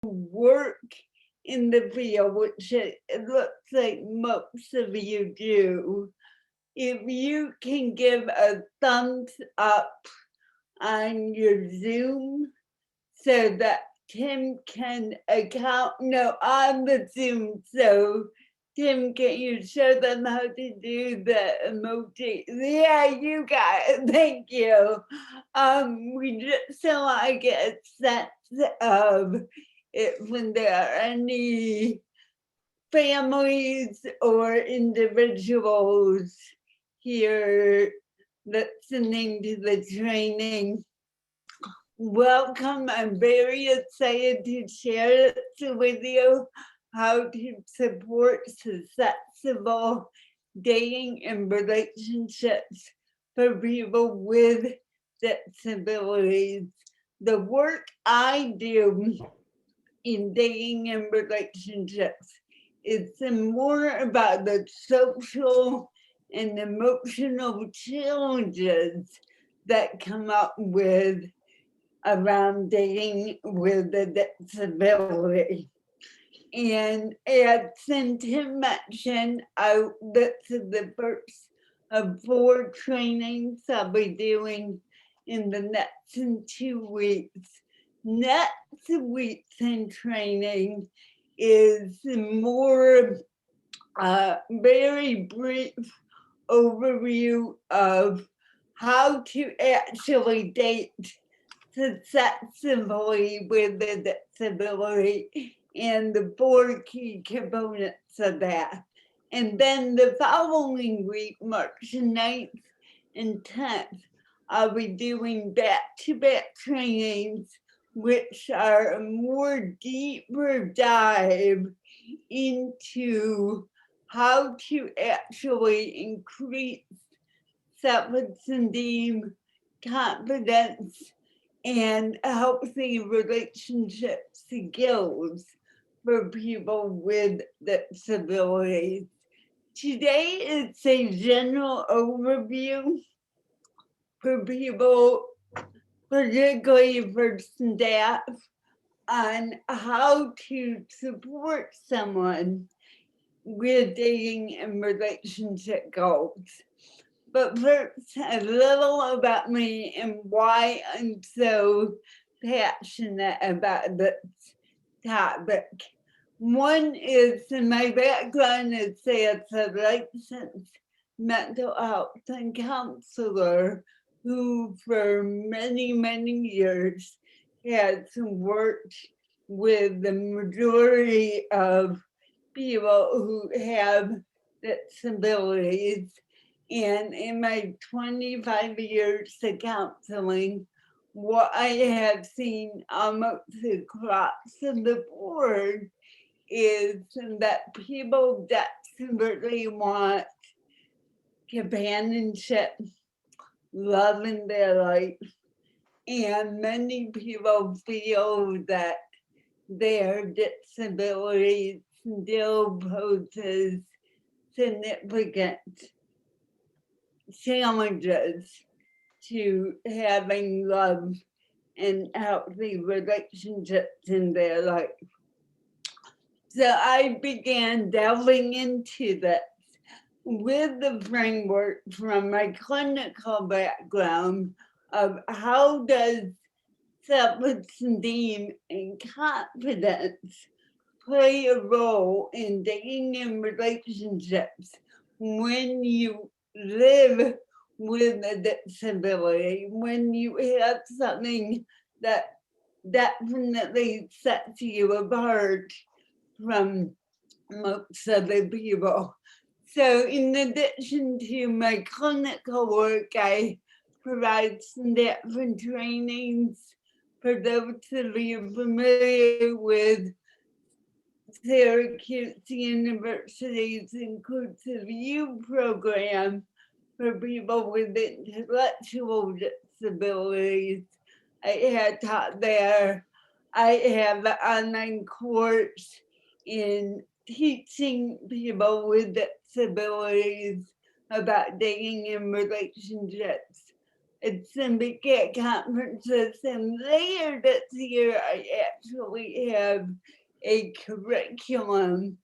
work in the field, which it looks like most of you do, if you can give a thumbs up on your Zoom so that Tim can account, no, on the Zoom, so Tim, can you show them how to do the emoji? Yeah, you got it, thank you. We just want to get a sense of if when there are any families or individuals here listening to the training. Welcome. I'm very excited to share this with you how to support successful dating and relationships for people with disabilities. The work I do in dating and relationships is more about the social and emotional challenges that come up with around dating with a disability. And as Tim mentioned, this is the first of 4 trainings I'll be doing in the next 2 weeks. Next week's in training is more very brief overview of how to actually date successfully with a disability and the 4 key components of that. And then the following week, March 9th and 10th, I'll be doing back-to-back trainings, which are a more deeper dive into how to actually increase self-esteem, confidence, and healthy relationship skills for people with disabilities. Today it's a general overview for people, particularly for staff, on how to support someone with dating and relationship goals. But first, a little about me and why I'm so passionate about this topic. One is my background is as a licensed mental health and counselor who for many, many years has worked with the majority of people who have disabilities. And in my 25 years of counseling, what I have seen almost across the board is that people desperately want companionship, love in their life, and many people feel that their disability still poses significant challenges to having love and healthy relationships in their life. So I began delving into this with the framework from my clinical background of how does self-esteem and confidence play a role in dating and relationships when you live with a disability, when you have something that definitely sets you apart from most other people. So in addition to my clinical work, I provide some different trainings for those of you familiar with Syracuse University's Inclusive U program for people with intellectual disabilities. I had taught there. I have an online course in teaching people with disabilities about dating and relationships. at syndicate conferences, and later this year I actually have a curriculum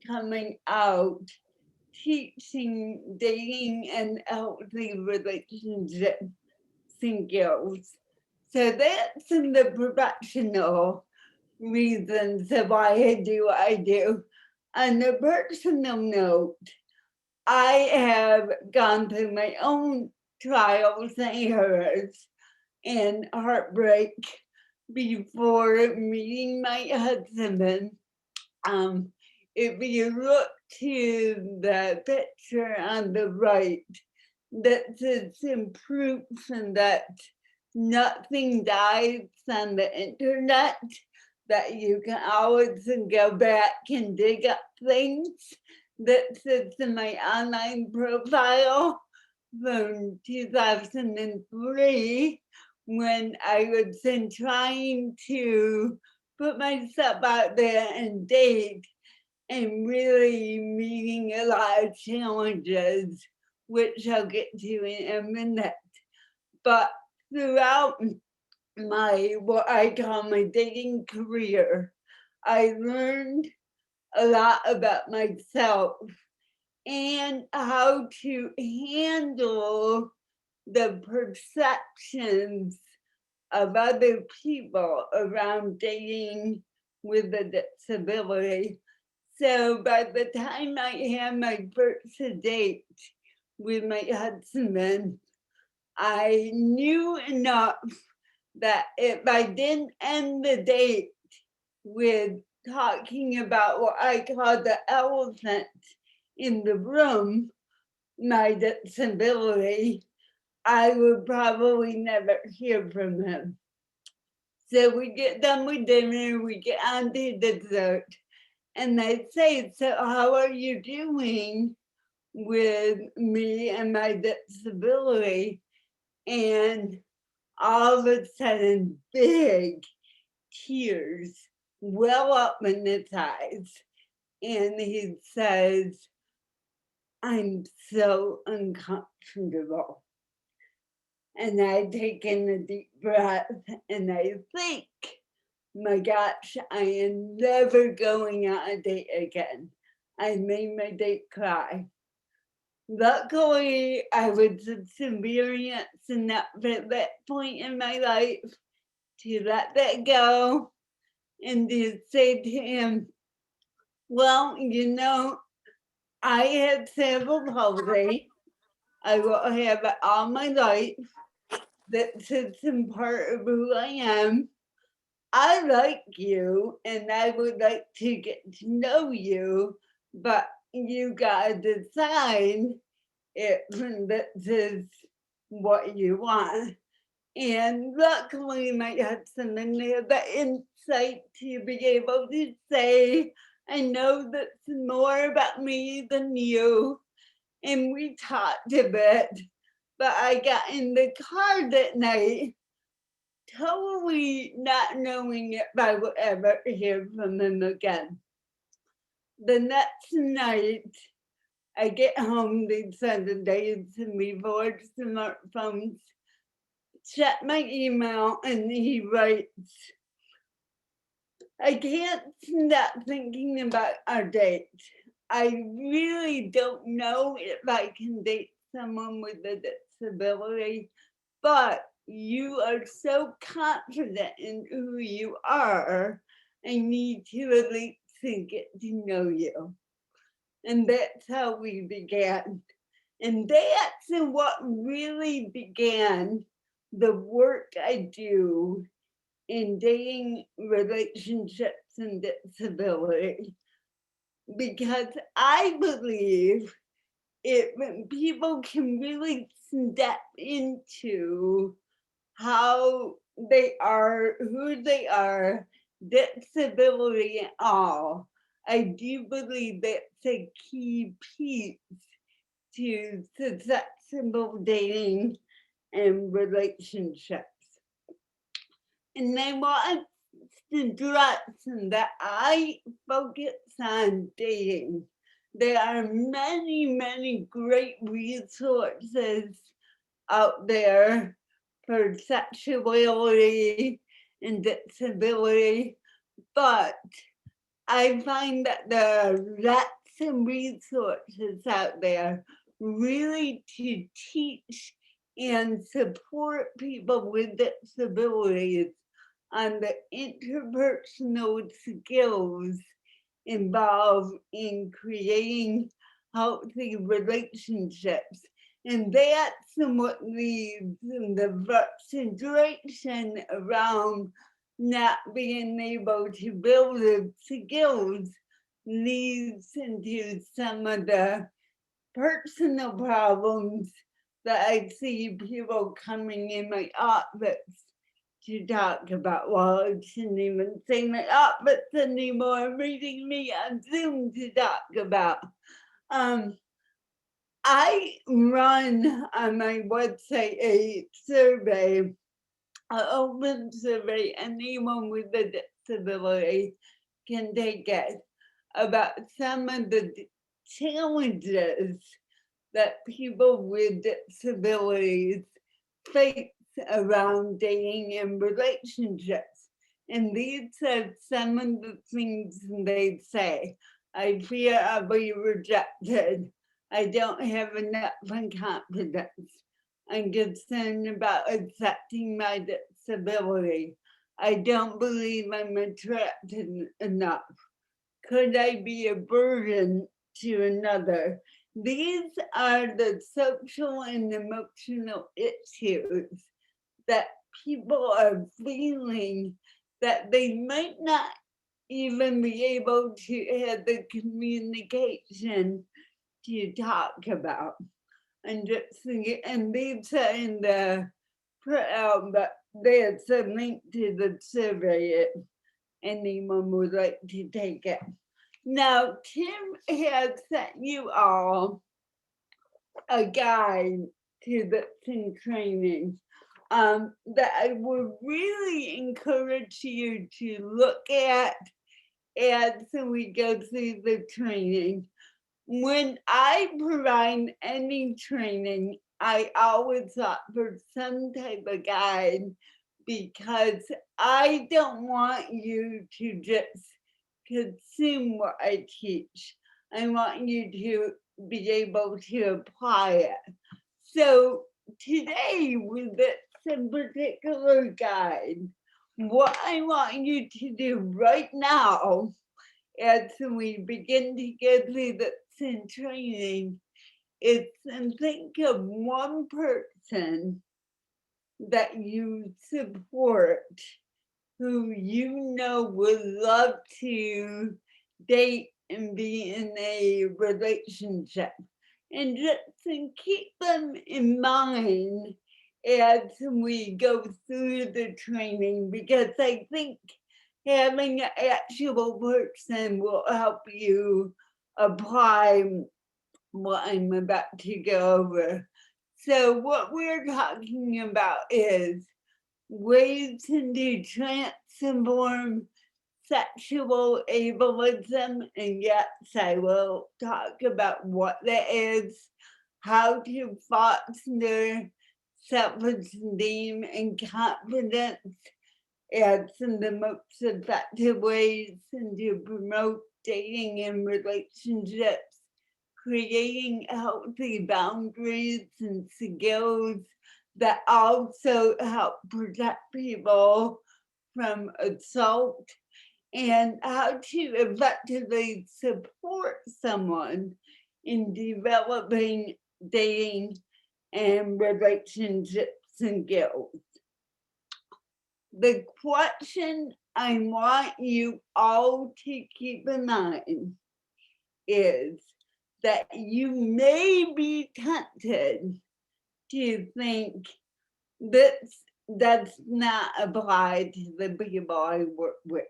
coming out teaching dating and healthy relationship skills. So that's in the professional reasons of why I do what I do. On a personal note, I have gone through my own trials and errors and heartbreak before meeting my husband. Um, if you look to the picture on the right, that says some proof and that nothing dies on the internet, that you can always go back and dig up things. That sits in my online profile from 2003 when I was in trying to put myself out there and date and really meeting a lot of challenges, which I'll get to in a minute. But throughout my what I call my dating career, I learned a lot about myself and how to handle the perceptions of other people around dating with a disability. So by the time I had my first date with my husband, I knew enough that if I didn't end the date with talking about what I call the elephant in the room, my disability, I would probably never hear from him. So we get done with dinner, we get on to dessert, and they say, so how are you doing with me and my disability? And all of a sudden, big tears well up in his eyes. And he says, I'm so uncomfortable. And I take in a deep breath and I think, my gosh, I am never going on a date again. I made my date cry. Luckily, I was experienced enough at that point in my life to let that go and to say to him, well, you know, I have cerebral palsy. I will have it all my life. That's just some part of who I am. I like you and I would like to get to know you, but you gotta decide if this is what you want. And luckily, my husband had the insight to be able to say, I know that's more about me than you. And we talked a bit, but I got in the car that night, totally not knowing if I would ever hear from him again. The next night, I get home, they send a day to me for smartphones, check my email, and he writes, I can't stop thinking about our date. I really don't know if I can date someone with a disability, but you are so confident in who you are. I need to at least get to know you. And that's how we began. And that's what really began the work I do in dating, relationships, and disability. Because I believe it when people can really step into how they are, who they are, disability and all, I do believe that's a key piece to successful dating and relationships. And I want to stress that I focus on dating. There are many, many great resources out there for sexuality and disability, but I find that there are lots of resources out there really to teach and support people with disabilities on the interpersonal skills involved in creating healthy relationships. And that's what leads the frustration around not being able to build the skills leads into some of the personal problems that I see people coming in my office to talk about. Well, I shouldn't even say my office anymore, reading me on Zoom to talk about. Um, I run on my website a survey, an open survey, anyone with a disability can take it, about some of the challenges that people with disabilities face around dating and relationships. And these are some of the things they say. I fear I'll be rejected. I don't have enough confidence. I'm concerned about accepting my disability. I don't believe I'm attractive enough. Could I be a burden to another? These are the social and emotional issues that people are feeling that they might not even be able to have the communication to talk about. And just thinking, and these are in the but there's a link to the survey if anyone would like to take it. Now, Tim has sent you all a guide to the training that I would really encourage you to look at as we go through the training. When I provide any training, I always offer some type of guide because I don't want you to just consume what I teach. I want you to be able to apply it. So today with this particular guide, what I want you to do right now as we begin to get through the training is think of one person that you support who you know would love to date and be in a relationship. And just to keep them in mind as we go through the training, because I think having an actual person will help you apply what I'm about to go over. So what we're talking about is ways to transform sexual ableism, and yes, I will talk about what that is, how to foster self-esteem and confidence as the most effective ways to promote dating and relationships, creating healthy boundaries and skills that also help protect people from assault, and how to effectively support someone in developing dating and relationships skills. The question I want you all to keep in mind is that you may be tempted to think this does not apply to the people I work with.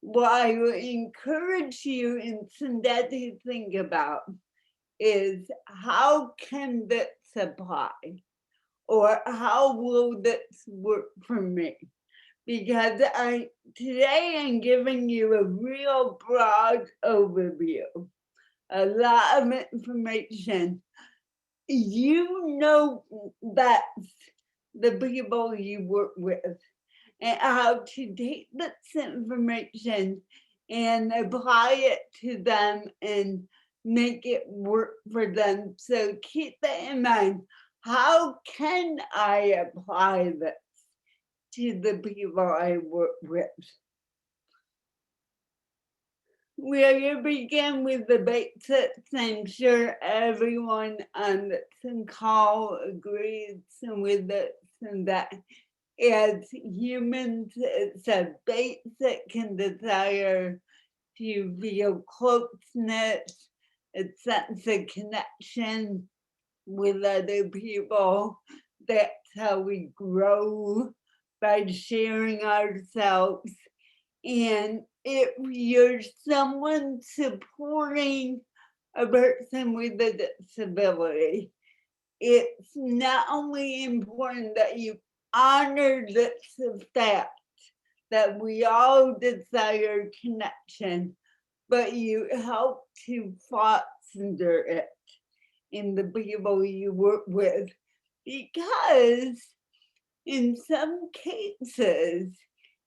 What I would encourage you instead to think about is how can this apply? Or how will this work for me? Because today I'm giving you a real broad overview, a lot of information. you know that's the people you work with, and how to take this information and apply it to them and make it work for them. So keep that in mind. How can I apply this to the people I work with? We're going to begin with the basics. I'm sure everyone on this call agrees with this and that. As humans, it's a basic desire to feel closeness, a sense of connection with other people. That's how we grow, by sharing ourselves. And if you're someone supporting a person with a disability, it's not only important that you honor this fact that we all desire connection, but you help to foster it in the people you work with, because in some cases,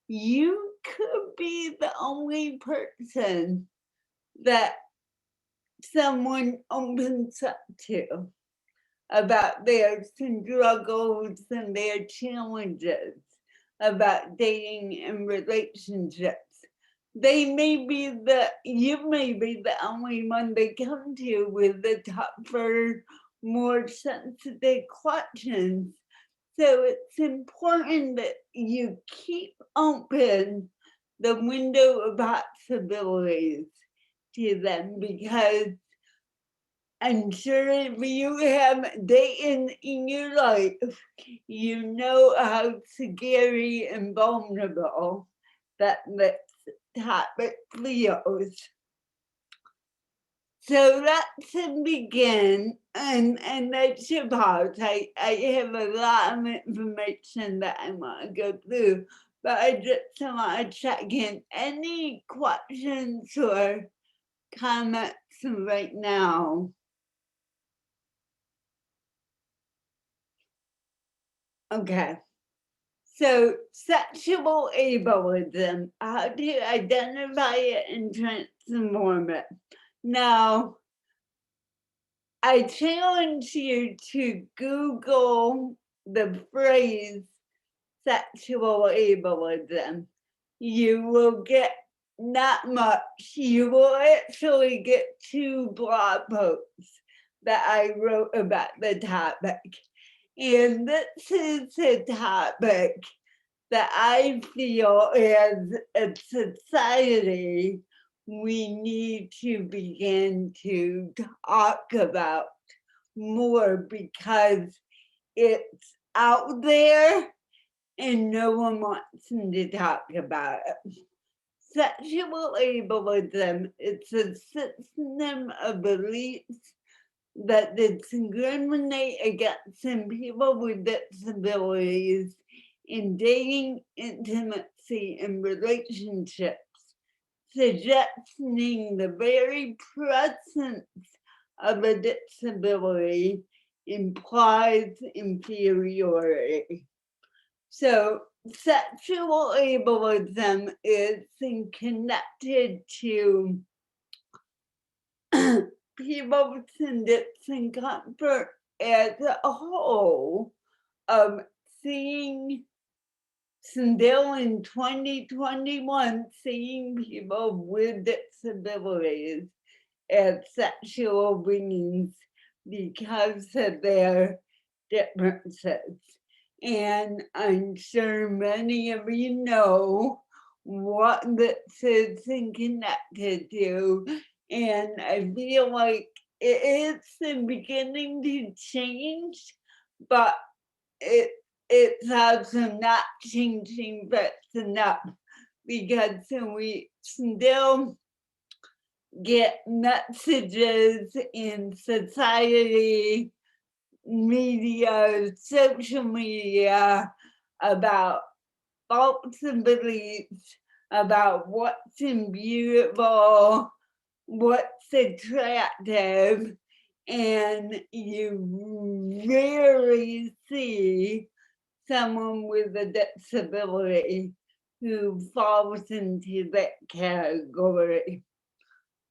you could be the only person that someone opens up to about their struggles and their challenges about dating and relationships. You may be the only one they come to with the tougher, more sensitive questions. So it's important that you keep open the window of possibilities to them, because I'm sure if you have dating in your life, you know how scary and vulnerable that this topic feels. So let's begin, and I should pause. I have a lot of information that I want to go through, but I just want to check in. Any questions or comments right now? Okay. So sexual ableism, how to identify it and transform it. Now, I challenge you to Google the phrase sexual ableism. You will get not much. You will actually get 2 blog posts that I wrote about the topic. And this is a topic that I feel as a society we need to begin to talk about more, because it's out there and no one wants to talk about it. Sexual ableism, it's a system of beliefs that discriminate against some people with disabilities in dating, intimacy, and relationships, suggesting the very presence of a disability implies inferiority. So sexual ableism is connected to people's discomfort as a whole of seeing, still in 2021, seeing people with disabilities as sexual beings because of their differences. And I'm sure many of you know what this is connected to. And I feel like it is beginning to change, but it's also not changing fast enough, because we still get messages in society, media, social media about false beliefs about what's beautiful, what's attractive, and you rarely see someone with a disability who falls into that category.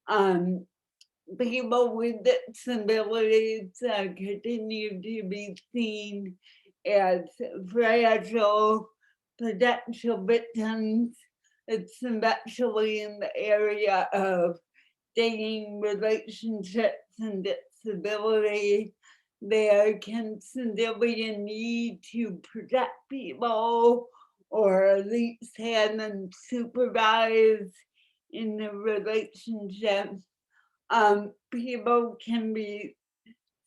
Um, People with disabilities continue to be seen as fragile potential victims, especially in the area of dating, relationships, and disability. There can still be a need to protect people or at least have them supervised in the relationship. People can be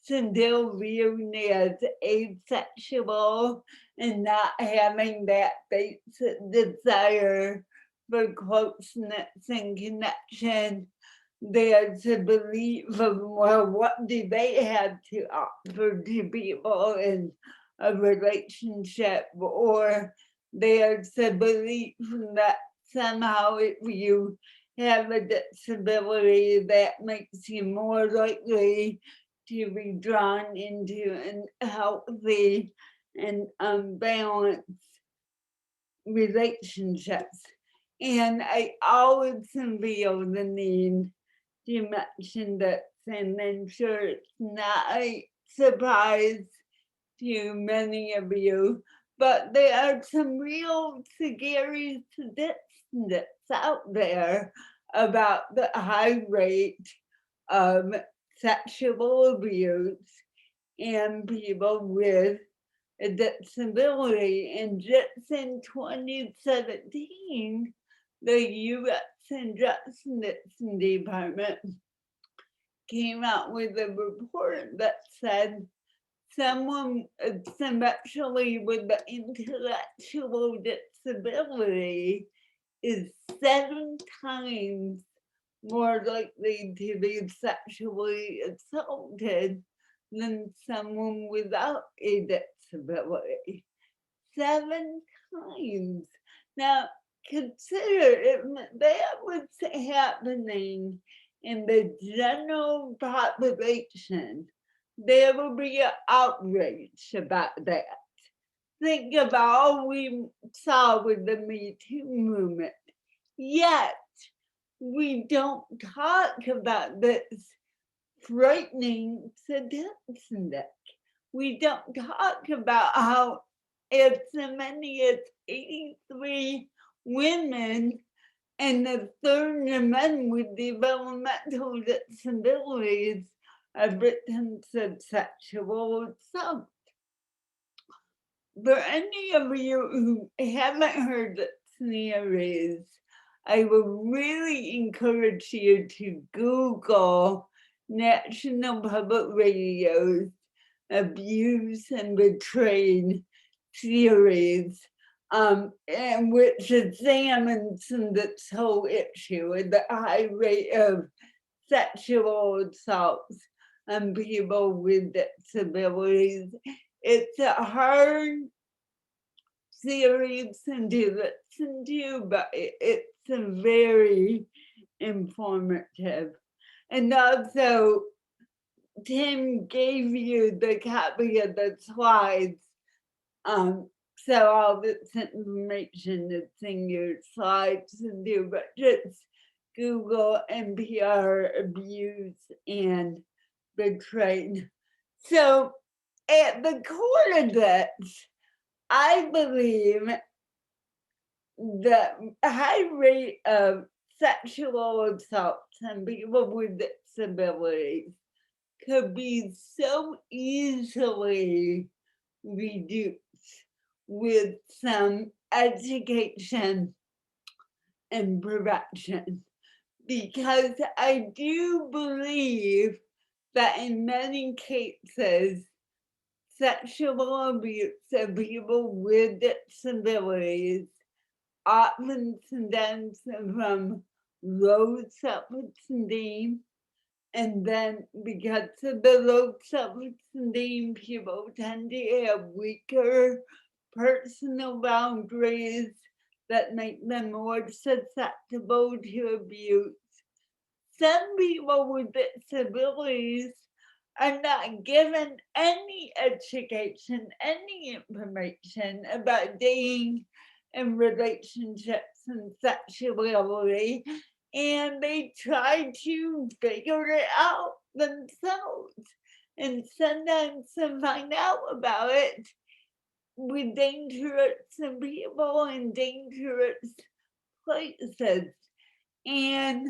still viewed as asexual and not having that basic desire for closeness and connection. There's a belief of, well, what do they have to offer to people in a relationship? Or there's a belief that somehow if you have a disability, that makes you more likely to be drawn into an healthy and unbalanced relationships. And I always feel the need to mention this, and I'm sure it's not a surprise to many of you, but there are some real scary statistics out there about the high rate of sexual abuse and people with a disability. And just in 2017, the US Justice Department came out with a report that said someone, especially with the intellectual disability, is 7 times more likely to be sexually assaulted than someone without a disability. 7 times. Now, consider if that was happening in the general population, there will be an outrage about that. Think about all we saw with the Me Too movement. Yet, we don't talk about this frightening statistic. We don't talk about how as many as 83 women and a third of men with developmental disabilities are victims of sexual assault. For any of you who haven't heard the series, I would really encourage you to Google National Public Radio's Abused and Betrayed series, and which examines this whole issue with the high rate of sexual assaults on people with disabilities. It's a hard series to listen to, but it's very informative. And also, Tim gave you the copy of the slides. So all this information is in your slides to do, but just Google NPR abuse and betrayed. So at the core of this, I believe the high rate of sexual assault on people with disabilities could be so easily reduced with some education and prevention, because I do believe that in many cases, sexual abuse of people with disabilities often stems from low self-esteem. And then because of the low self-esteem, people tend to have weaker personal boundaries that make them more susceptible to abuse. Some people with disabilities are not given any education, any information about dating and relationships and sexuality, and they try to figure it out themselves. And sometimes to find out about it with dangerous people in dangerous places. And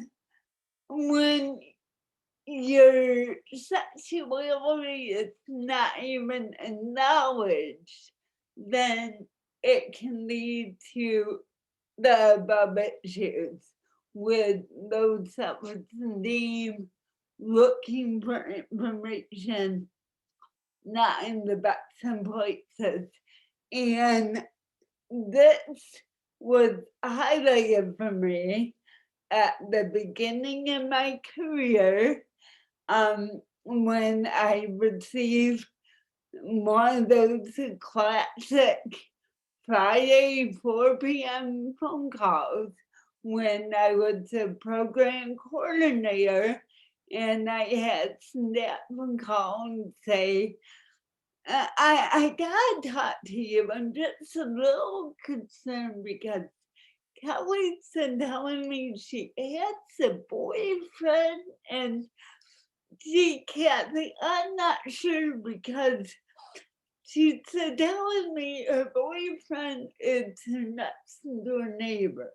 when your sexuality is not even acknowledged, then it can lead to the above issues with low self-esteem, looking for information, not in the best of places. And this was highlighted for me at the beginning of my career, when I received one of those classic Friday 4 p.m. phone calls when I was a program coordinator, and I had that phone call and say, I gotta talk to you. I'm just a little concerned because Kelly's been telling me she has a boyfriend, and gee, Kathy, I'm not sure because she's telling me her boyfriend is her next door neighbor.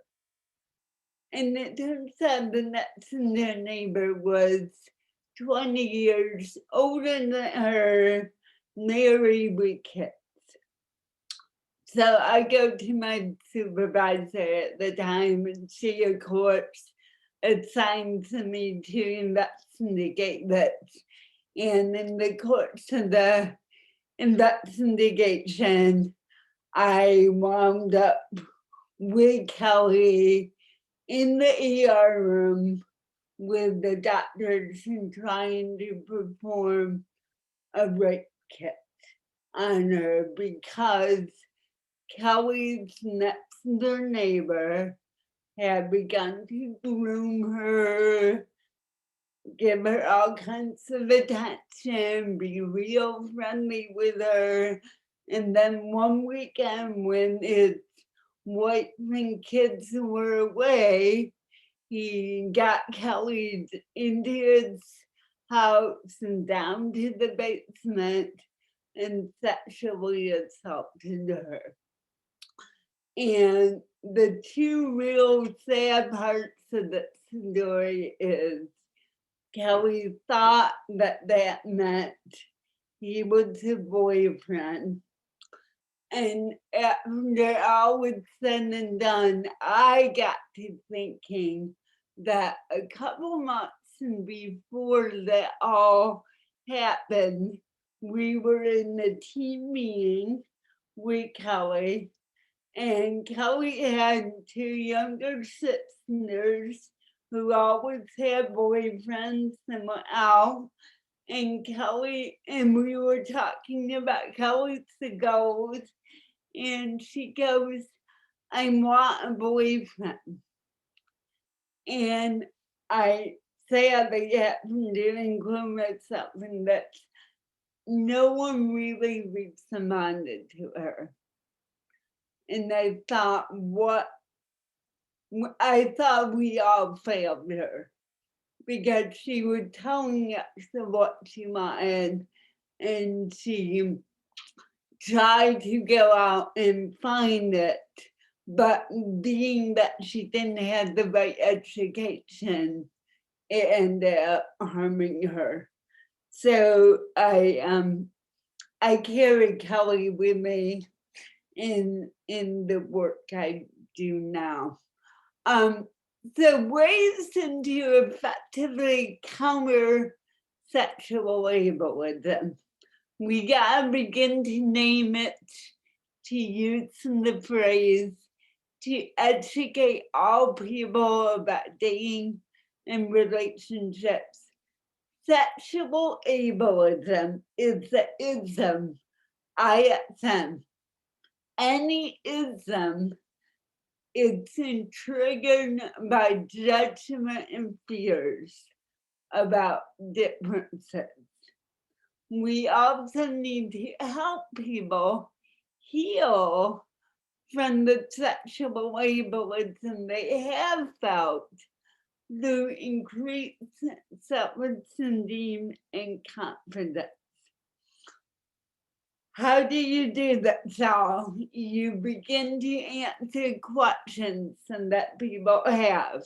And it turns out the next door neighbor was 20 years older than her, married with kids. So I go to my supervisor at the time, and she, of course, assigned me to investigate this. And in the course of the investigation, I wound up with Kelly in the ER room with the doctors and trying to perform a rape kit on her because Kelly's next door neighbor had begun to groom her, give her all kinds of attention, be real friendly with her. And then one weekend, when his wife and kids were away, he got Kelly into his house and down to the basement and sexually assaulted her. And the two real sad parts of the story is Kelly thought that that meant he was her boyfriend. And after all was said and done, I got to thinking that a couple months before that all happened, we were in the team meeting with Kelly, and Kelly had two younger sisters who always had boyfriends and were out. And Kelly, and we were talking about Kelly's goals, and she goes, I want a boyfriend. And I sadly had to include myself in that. No one really responded to her. And I thought, I thought we all failed her because she was telling us what she wanted, and she tried to go out and find it, but being that she didn't have the right education, it ended up harming her. So I carry Kelly with me in the work I do now. The ways to effectively counter sexual ableism. We gotta begin to name it, to use the phrase, to educate all people about dating and relationships. Sexual ableism is the ism, ISM. Any ism is triggered by judgment and fears about differences. we also need to help people heal from the sexual ableism they have felt through increased self-esteem and confidence. How do you do that, Sal? You begin to answer questions that people have,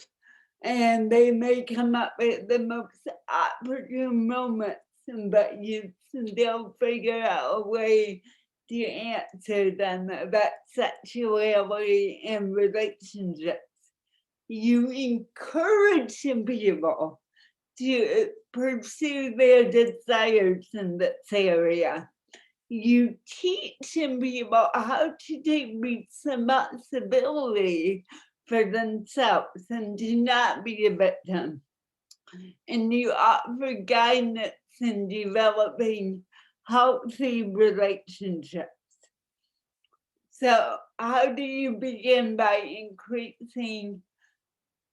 and they may come up at the most opportune moments, but you still figure out a way to answer them about sexuality and relationships. You encourage people to pursue their desires in this area. You teach people how to take responsibility for themselves and to not be a victim. And you offer guidance in developing healthy relationships. So, how do you begin? By increasing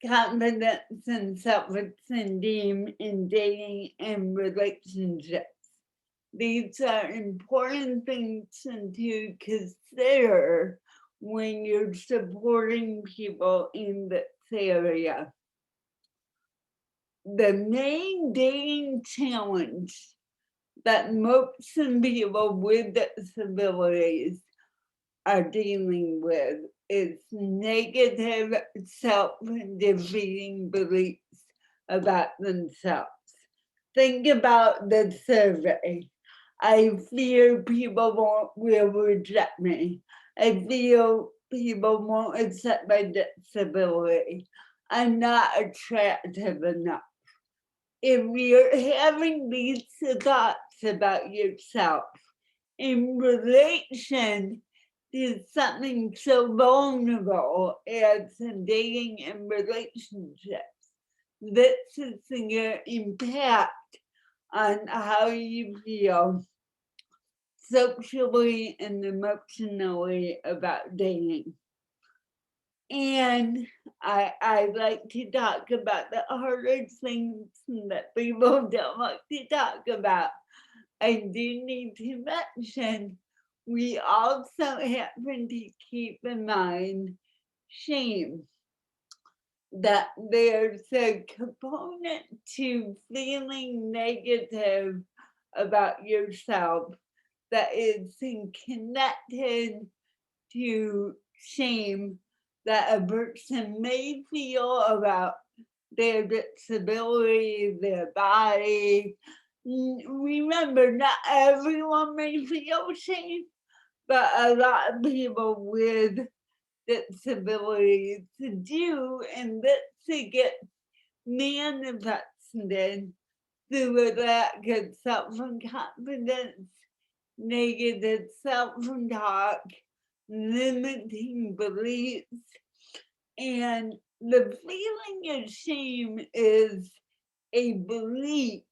confidence and self-esteem in dating and relationships. These are important things to consider when you're supporting people in this area. The main dating challenge that most people with disabilities are dealing with is negative self-defeating beliefs about themselves. Think about the survey. I fear people will reject me. I feel people won't accept my disability. I'm not attractive enough. If you're having these thoughts about yourself in relation to something so vulnerable as dating and relationships, this is going to impact on how you feel socially and emotionally about dating. And I like to talk about the harder things that people don't like to talk about. I do need to mention, we also happen to keep in mind shame. That there's a component to feeling negative about yourself that is connected to shame that a person may feel about their disability, their body. Remember, not everyone may feel shame, but a lot of people with disabilities do, and this gets manifested through a lack of self-confidence, negative self-talk, limiting beliefs, and the feeling of shame is a belief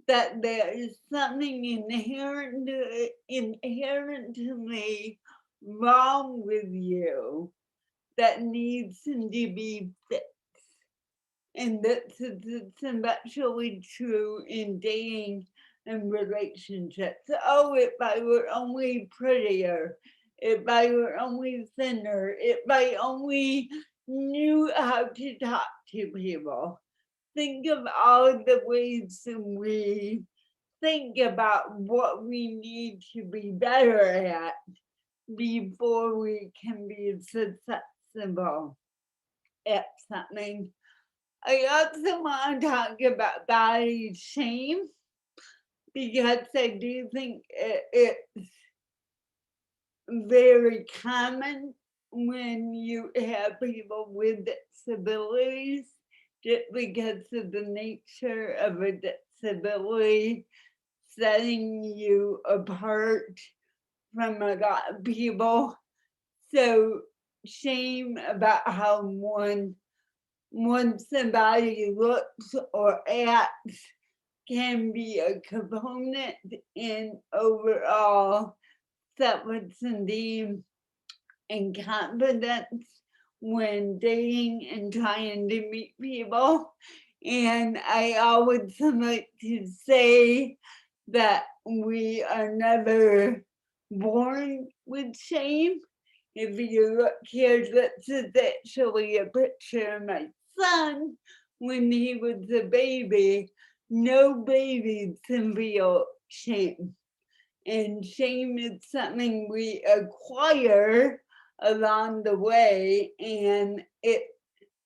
that there is something inherently wrong with you that needs to be fixed. And that's especially true in dating and relationships. Oh, if I were only prettier, if I were only thinner, if I only knew how to talk to people. Think of all the ways that we think about what we need to be better at before we can be successful at something. I also want to talk about body shame because I do think it's very common when you have people with disabilities, just because of the nature of a disability setting you apart from a lot of people. So shame about how one somebody looks or acts can be a component in overall self-esteem and confidence when dating and trying to meet people. And I always like to say that we are never born with shame. If you look here, this is actually a picture of my son when he was a baby. No babies can feel shame. And shame is something we acquire along the way. And it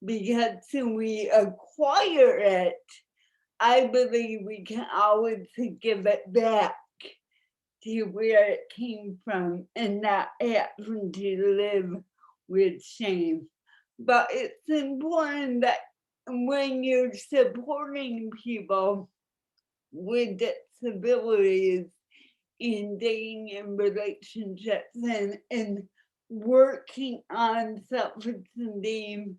because we acquire it, I believe we can always give it back to where it came from and not having to live with shame. But it's important that when you're supporting people with disabilities in dating and relationships and working on self-esteem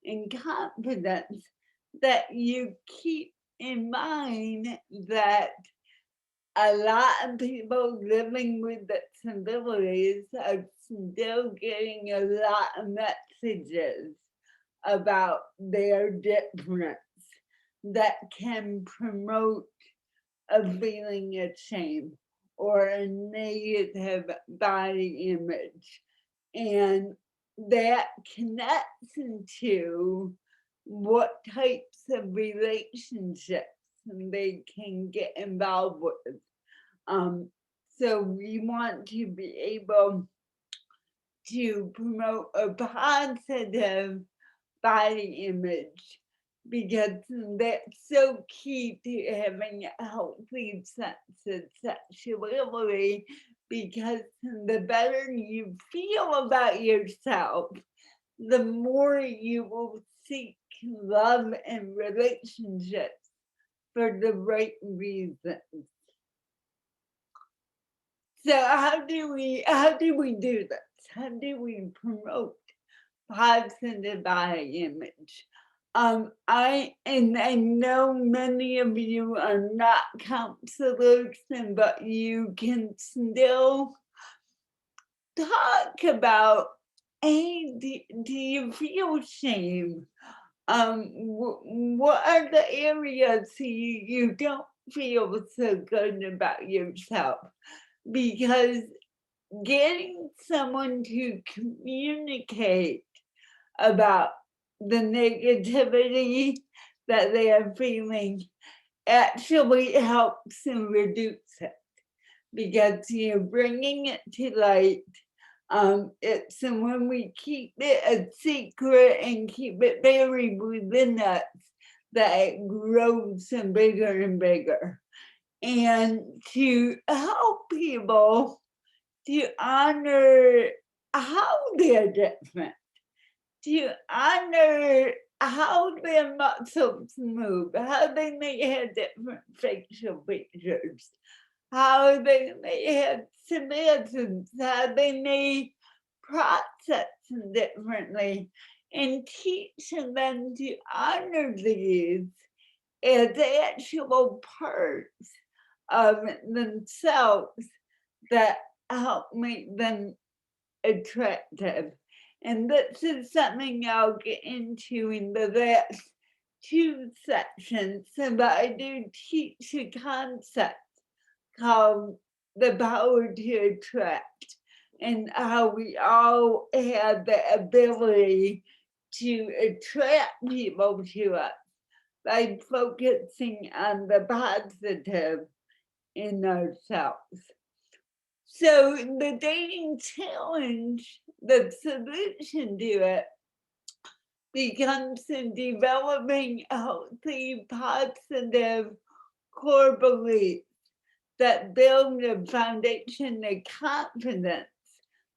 and confidence, that you keep in mind that a lot of people living with disabilities are still getting a lot of messages about their difference that can promote a feeling of shame or a negative body image. And that connects into what types of relationships they can get involved with. So we want to be able to promote a positive body image because that's so key to having a healthy sense of sexuality, because the better you feel about yourself, the more you will seek love and relationships for the right reason. So how do we do this? How do we promote positive body image? I know many of you are not counselors, but you can still talk about, hey, do you feel shame? What are the areas you don't feel so good about yourself? Because getting someone to communicate about the negativity that they are feeling actually helps and reduce it, because you're bringing it to light. It's when we keep it a secret and keep it buried within us that it grows and bigger. And to help people to honor how they're different, to honor how their muscles move, how they may have different facial features, how they may have symmetries, how they may process differently, and teaching them to honor these as actual parts of themselves that help make them attractive. And this is something I'll get into in the last two sections, but I do teach a concept called the power to attract, and how we all have the ability to attract people to us by focusing on the positive in ourselves. So the dating challenge, the solution to it, becomes in developing healthy, positive core beliefs that build a foundation of confidence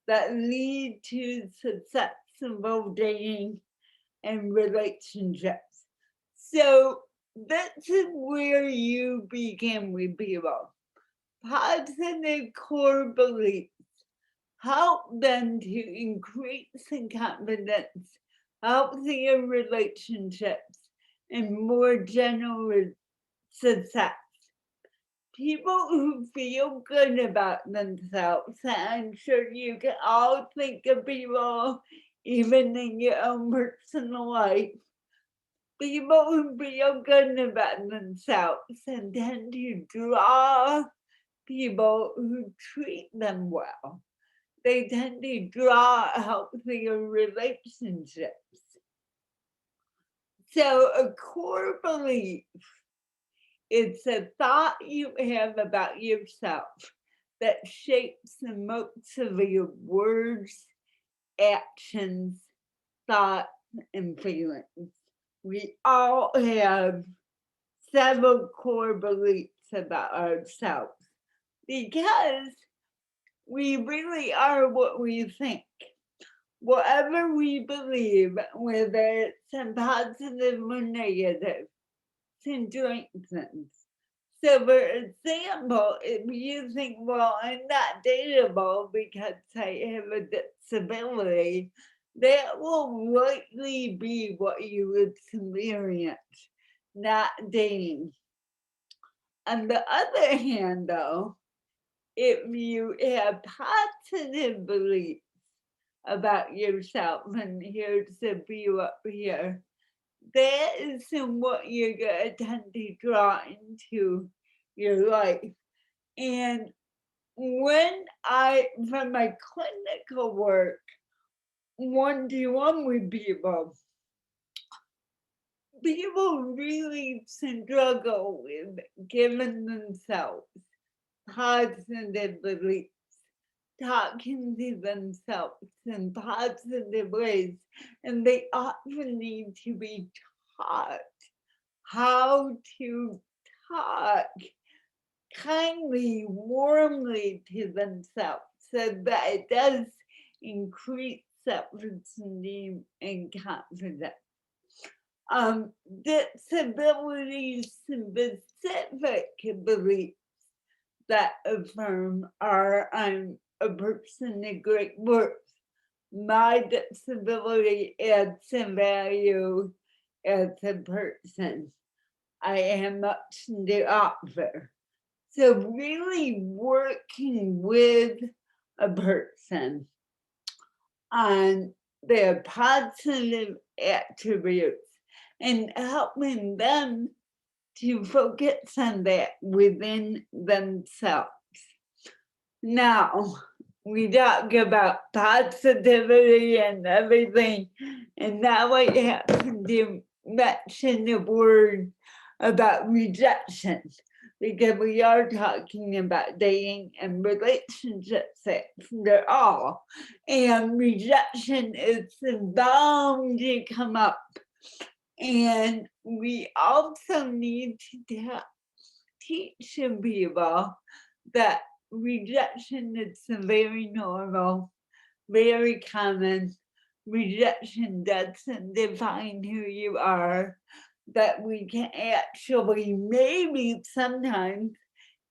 that lead to successful dating and relationships. So this is where you begin with people. Positive core beliefs help them to increase in confidence, healthier relationships, and more general success. People who feel good about themselves, and I'm sure you can all think of people, even in your own personal life, people who feel good about themselves and tend to draw people who treat them well. They tend to draw healthier relationships. So a core belief, it's a thought you have about yourself that shapes the most of your words, actions, thoughts, and feelings. We all have several core beliefs about ourselves because we really are what we think. Whatever we believe, whether it's positive or negative, strengthens. So for example, if you think, well, I'm not dateable because I have a disability, that will likely be what you experience, not dating. On the other hand, though, if you have positive beliefs about yourself, and here's the view up here, that is what you're going to tend to draw into your life. And when from my clinical work, one-to-one with people, people really struggle with giving themselves positive beliefs, talking to themselves in positive ways, and they often need to be taught how to talk kindly, warmly to themselves so that it does increase self-esteem and confidence. Disability specific beliefs that affirm are I'm a person of great worth. My disability adds some value as a person. I have much to offer. So really working with a person on their positive attributes and helping them to focus on that within themselves. Now, we talk about positivity and everything, and now I have to mention a word about rejection, because we are talking about dating and relationships after all, and rejection is bound to come up. And we also need to teach people that rejection is very normal, very common. Rejection doesn't define who you are, that we can actually maybe sometimes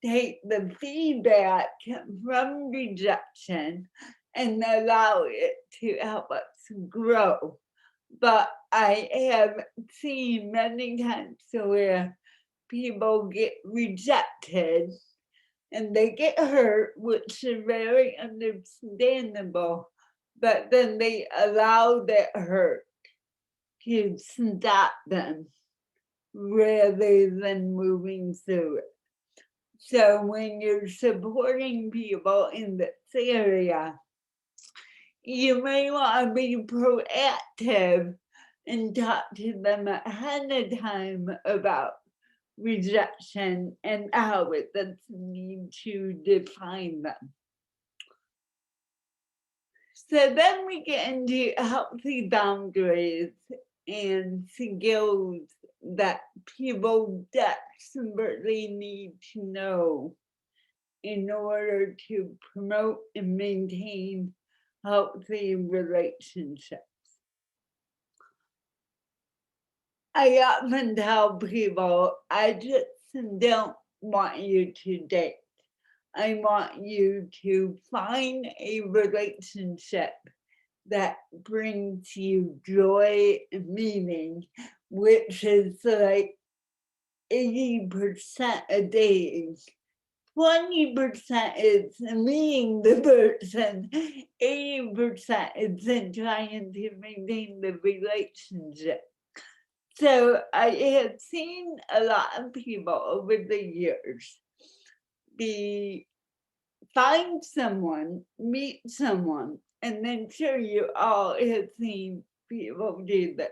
take the feedback from rejection and allow it to help us grow. But I have seen many times where people get rejected and they get hurt, which is very understandable, but then they allow that hurt to stop them rather than moving through it. So when you're supporting people in this area, you may want to be proactive and talk to them ahead of time about rejection and how it doesn't need to define them. So then we get into healthy boundaries and skills that people desperately need to know in order to promote and maintain healthy relationships. I often tell people, I just don't want you to date. I want you to find a relationship that brings you joy and meaning, which is like 80% a day. 20% is meeting the person, 80% is in trying to maintain the relationship. So I have seen a lot of people over the years find someone, meet someone, and then sure you all have seen people do that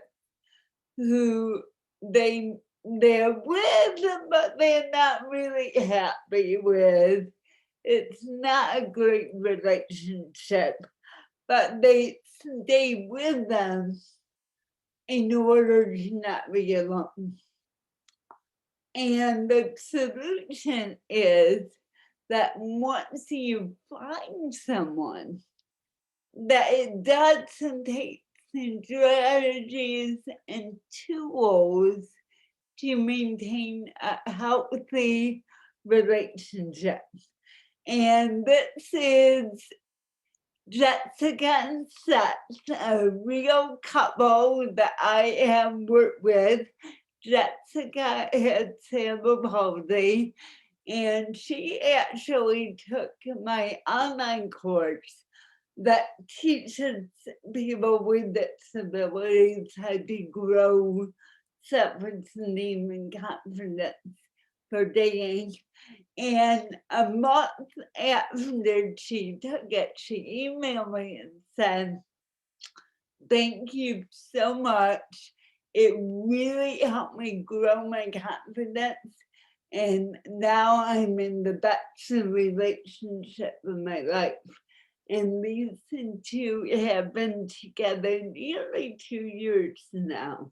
who they're with, but they're not really happy with. It's not a great relationship, but they stay with them in order to not be alone. And the solution is that once you find someone, that it does take some strategies and tools to maintain a healthy relationship. And this is Jessica and Seth, a real couple that I have worked with. Jessica had cerebral palsy, and she actually took my online course that teaches people with disabilities how to grow self-esteem and confidence for dating. And a month after she took it, she emailed me and said, "Thank you so much. It really helped me grow my confidence. And now I'm in the best relationship of my life." And these two have been together nearly 2 years now.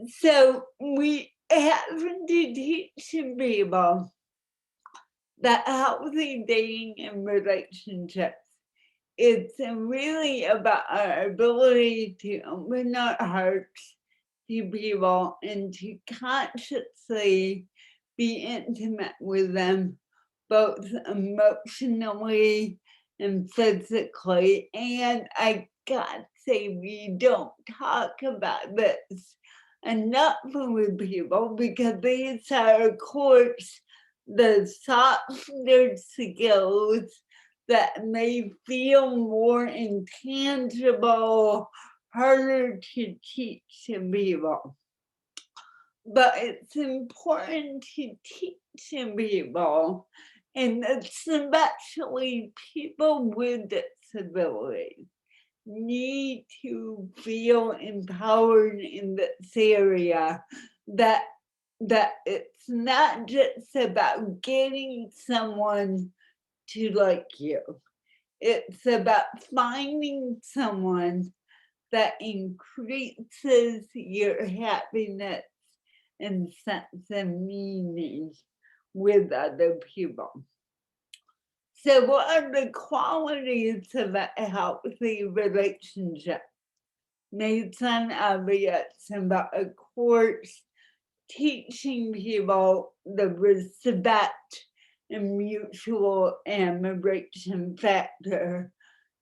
So we have to teach people that healthy dating and relationships, it's really about our ability to open our hearts to people and to consciously be intimate with them, both emotionally and physically. And I gotta say, we don't talk about this enough with people because these are, of course, the softer skills that may feel more intangible, harder to teach to people. But it's important to teach people, and especially people with disabilities need to feel empowered in this area, that it's not just about getting someone to like you. It's about finding someone that increases your happiness and sense of meaning with other people. So what are the qualities of a healthy relationship? May sound obvious, but of course, teaching people the respect and mutual admiration factor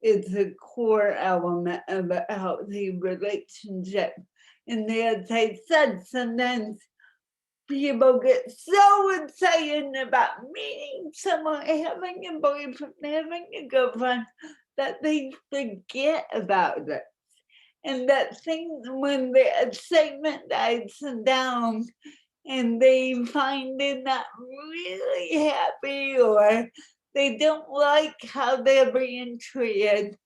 is a core element of a healthy relationship. And as I said, sometimes people get so excited about meeting someone, having a boyfriend, having a girlfriend, that they forget about it. And that thing, when the excitement dies down and they find they're not really happy, or they don't like how they're being treated,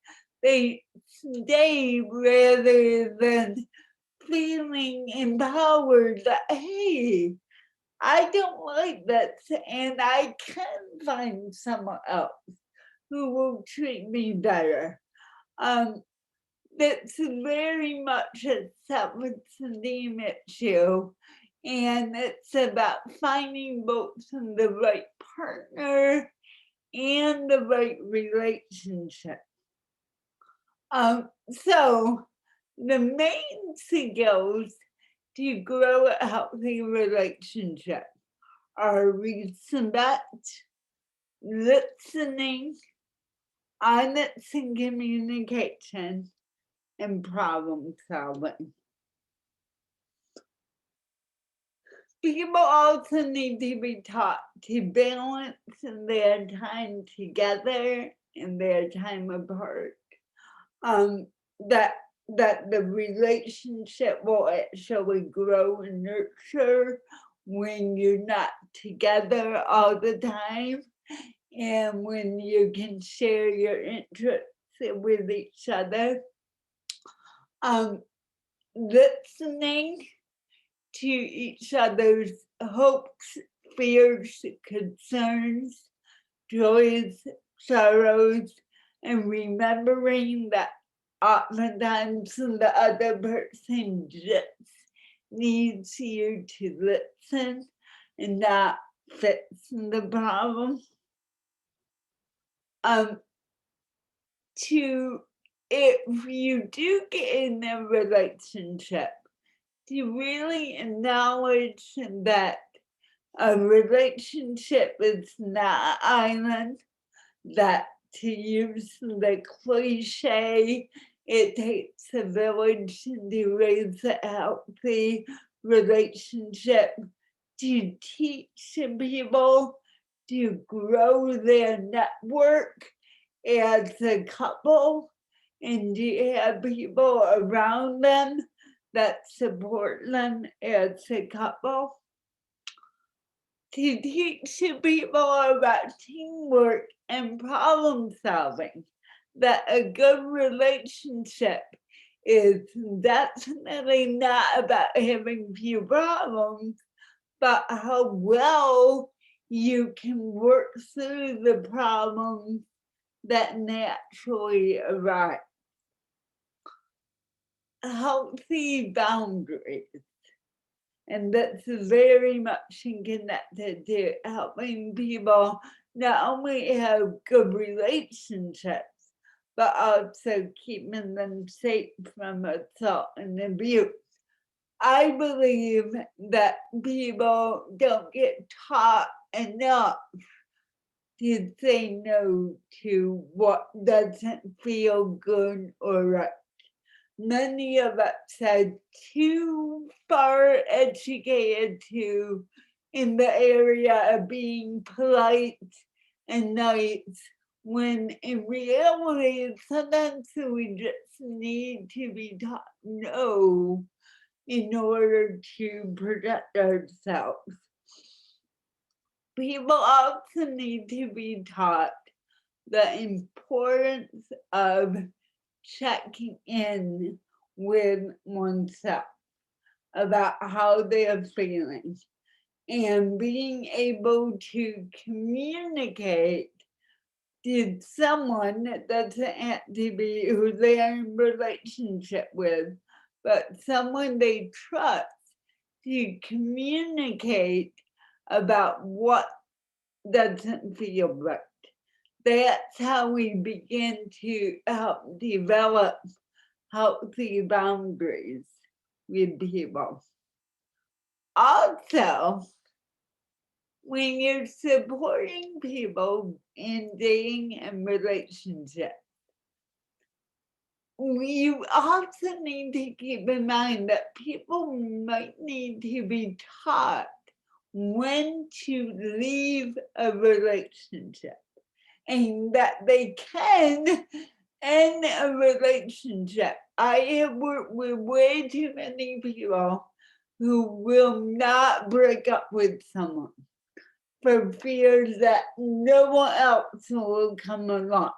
they stay rather than feeling empowered that, hey, I don't like this and I can find someone else who will treat me better. That's very much a self-esteem issue, and it's about finding both the right partner and the right relationship. So the main skills to grow a healthy relationship are respect, listening, honest communication, and problem solving. People also need to be taught to balance their time together and their time apart. That that the relationship will actually grow and nurture when you're not together all the time, and when you can share your interests with each other. Listening to each other's hopes, fears, concerns, joys, sorrows, and remembering that oftentimes the other person just needs you to listen and not fix the problem. To If you do get in a relationship, to really acknowledge that a relationship is not an island, that, to use the cliche, it takes a village to raise a healthy relationship, to teach people to grow their network as a couple, and to have people around them that support them as a couple, to teach people about teamwork and problem solving, that a good relationship is definitely not about having few problems, but how well you can work through the problems that naturally arise. Healthy boundaries. And that's very much connected to helping people not only have good relationships, but also keeping them safe from assault and abuse. I believe that people don't get taught enough to say no to what doesn't feel good or right. Many of us are too far educated to in the area of being polite and nice, when in reality sometimes we just need to be taught no in order to protect ourselves. People also need to be taught the importance of checking in with oneself about how they are feeling and being able to communicate to someone that doesn't have to be who they are in relationship with, but someone they trust, to communicate about what doesn't feel right. That's how we begin to help develop healthy boundaries with people. Also, when you're supporting people in dating and relationships, you also need to keep in mind that people might need to be taught when to leave a relationship, and that they can end a relationship. I have worked with way too many people who will not break up with someone for fear that no one else will come along,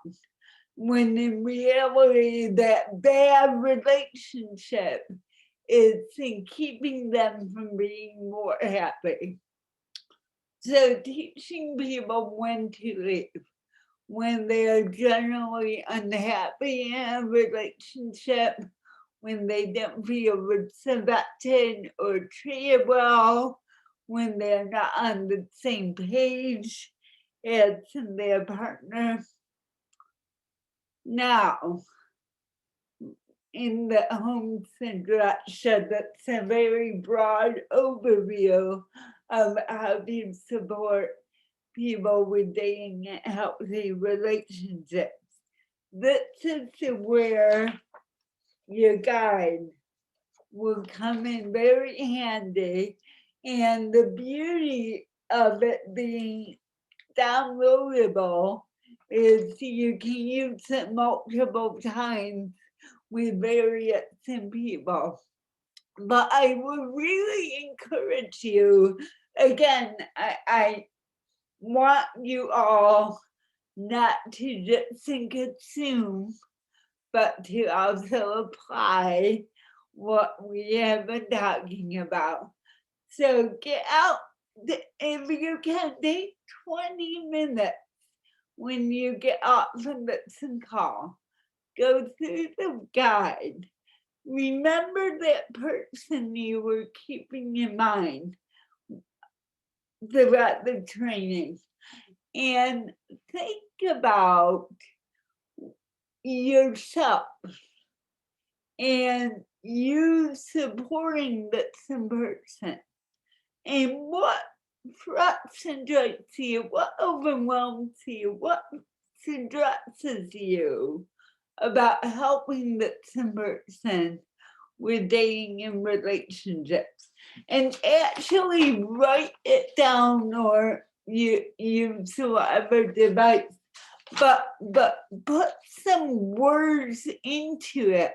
when in reality that bad relationship is in keeping them from being more happy. So teaching people when to leave, when they are generally unhappy in a relationship, when they don't feel respected or treated well, when they're not on the same page as their partner. Now, in the home introduction, that's a very broad overview of how to support people with dating and healthy relationships. This is where your guide will come in very handy, and the beauty of it being downloadable is you can use it multiple times with various people. But I would really encourage you, again, I want you all not to just think assume, but to also apply what we have been talking about. So get out, if you can, take 20 minutes when you get off of this call. Go through the guide. Remember that person you were keeping in mind throughout the training, and think about yourself and you supporting this person, and what frustrates you, what overwhelms you, what stresses you about helping this person with dating and relationships, and actually write it down or you use whatever device, but put some words into it,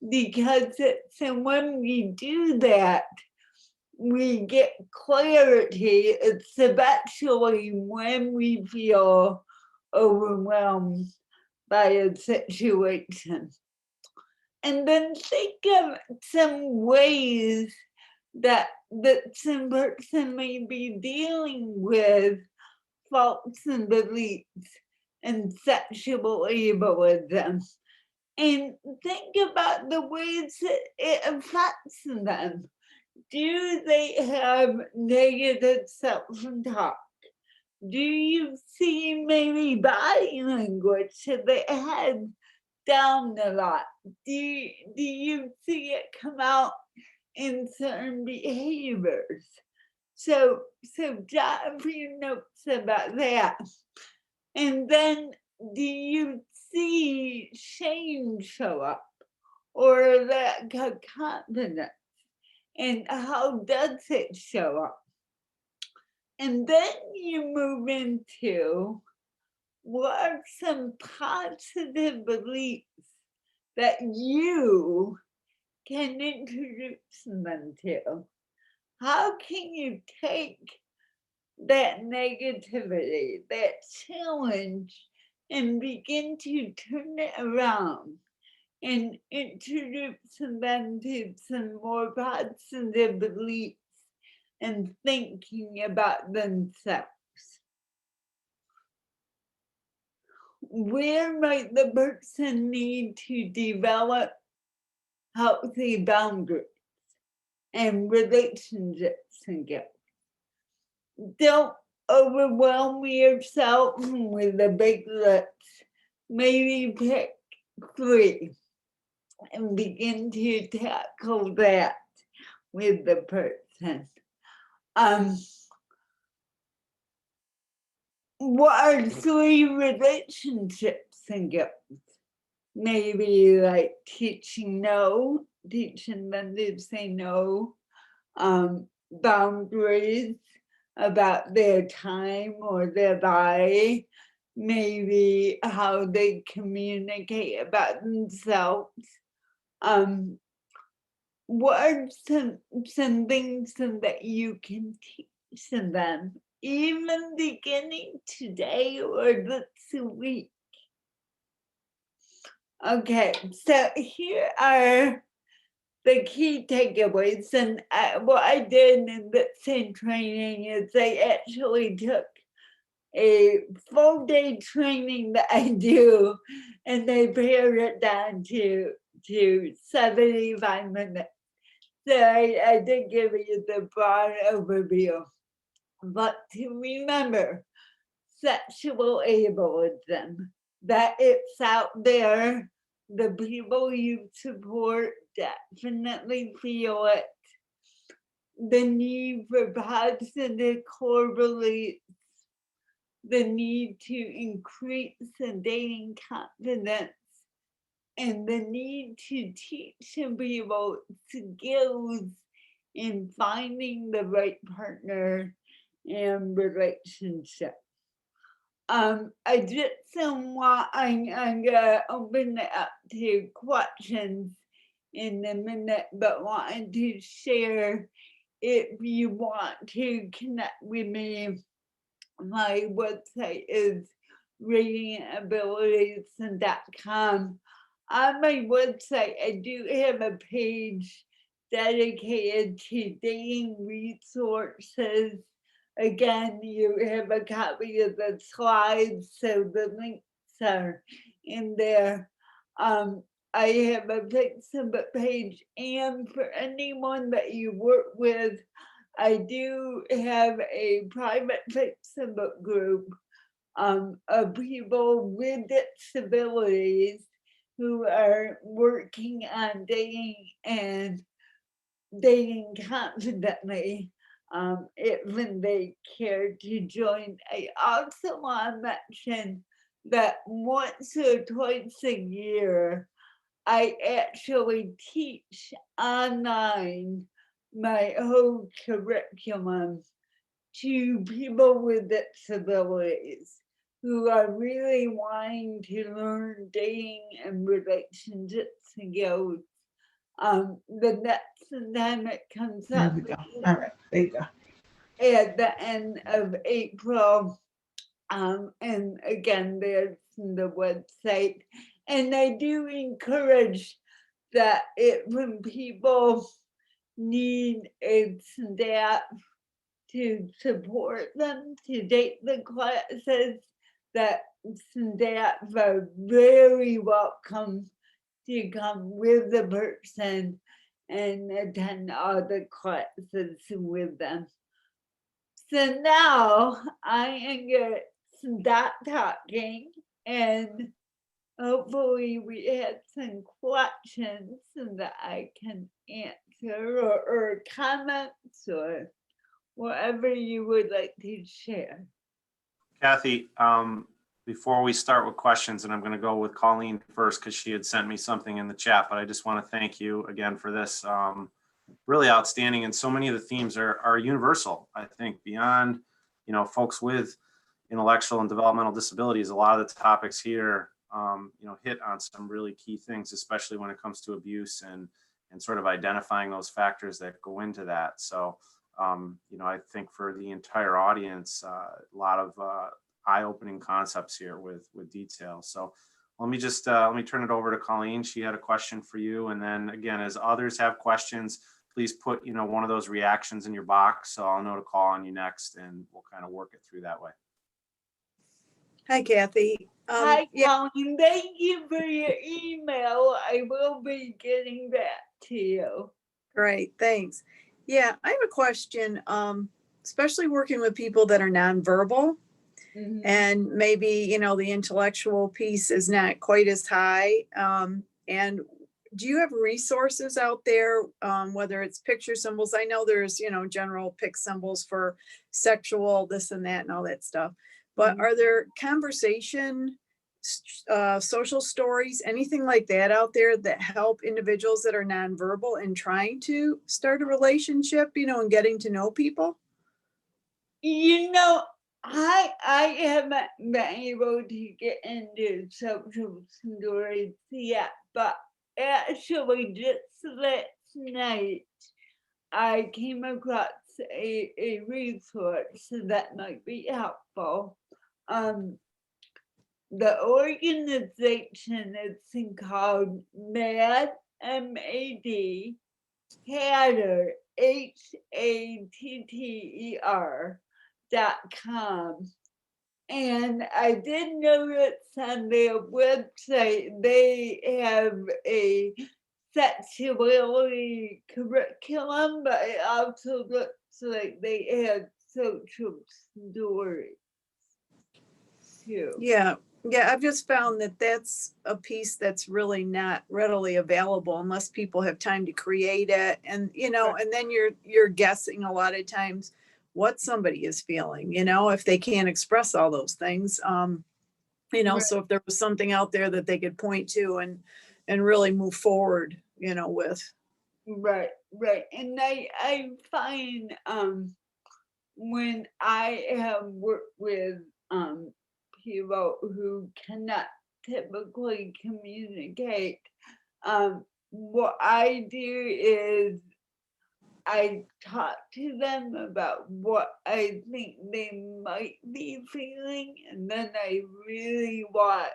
because when we do that, we get clarity, especially when we feel overwhelmed by a situation. And then think of some ways that some person may be dealing with faults and beliefs and sexual ableism. And think about the ways that it affects them. Do they have negative self-talk? Do you see maybe body language to the head down a lot? Do you see it come out in certain behaviors? So jot a few notes about that. And then do you see shame show up or lack of confidence? And how does it show up? And then you move into what are some positive beliefs that you can introduce them to? How can you take that negativity, that challenge, and begin to turn it around and introduce them to some more positive beliefs and thinking about themselves? Where might the person need to develop healthy boundaries and relationships skills? Don't overwhelm yourself with a big list. Maybe pick 3 and begin to tackle that with the person. What are 3 relationships skills? Maybe like teaching them to say no, boundaries about their time or their body, maybe how they communicate about themselves. What are some things that you can teach them, even beginning today or this week? Okay, so here are the key takeaways. And what I did in the same training is I actually took a full day training that I do, and they pared it down to 75 minutes. So I did give you the broad overview. But to remember, sexual ableism, that it's out there, the people you support definitely feel it. The need for positive core beliefs, the need to increase the dating confidence, and the need to teach people skills in finding the right partner and relationship. I just want, I'm gonna open it up to questions in a minute, but wanted to share, if you want to connect with me, my website is radiantabilities.com. On my website, I do have a page dedicated to dating resources. Again, you have a copy of the slides, so the links are in there. I have a Facebook page, and for anyone that you work with, I do have a private Facebook group of people with disabilities who are working on dating and dating confidently, if when they care to join. I also want to mention that once or twice a year, I actually teach online my whole curriculum to people with disabilities who are really wanting to learn dating and relationship skills. The next time it comes There up we go. All right, there you go. at the end of April. And again, there's the website. And I do encourage that when people need a staff to support them to take the classes, that staff are very welcome to come with the person and attend all the classes with them. So now I am going to stop talking, and hopefully we have some questions that I can answer, or comments, or whatever you would like to share. Kathy, before we start with questions, and I'm going to go with Colleen first because she had sent me something in the chat, but I just want to thank you again for this. Really outstanding, and so many of the themes are universal. I think beyond, folks with intellectual and developmental disabilities, a lot of the topics here, hit on some really key things, especially when it comes to abuse and sort of identifying those factors that go into that. So, I think for the entire audience, a lot of eye-opening concepts here with detail. So let me turn it over to Colleen. She had a question for you. And then again, as others have questions, please put, one of those reactions in your box. So I'll know to call on you next, and we'll kind of work it through that way. Hi, Kathy. Hi, Colleen. Thank you for your email. I will be getting back to you. Great, thanks. Yeah, I have a question, especially working with people that are nonverbal, and maybe, the intellectual piece is not quite as high. And do you have resources out there, whether it's picture symbols? I know there's, general pic symbols for sexual, this and that and all that stuff. But are there conversation, social stories, anything like that out there that help individuals that are nonverbal in trying to start a relationship, and getting to know people? I haven't been able to get into social stories yet, but actually just last night I came across a resource that might be helpful. The organization is called MAD, M-A-D, Hatter, HATTER.com. And I did notice on their website they have a sexuality curriculum, but it also looks like they have social stories too. Yeah, I've just found that that's a piece that's really not readily available unless people have time to create it. And, and then you're guessing a lot of times what somebody is feeling, if they can't express all those things. Right. So if there was something out there that they could point to and really move forward, with. Right. And I find when I have worked with people who cannot typically communicate, what I do is I talk to them about what I think they might be feeling, and then I really watch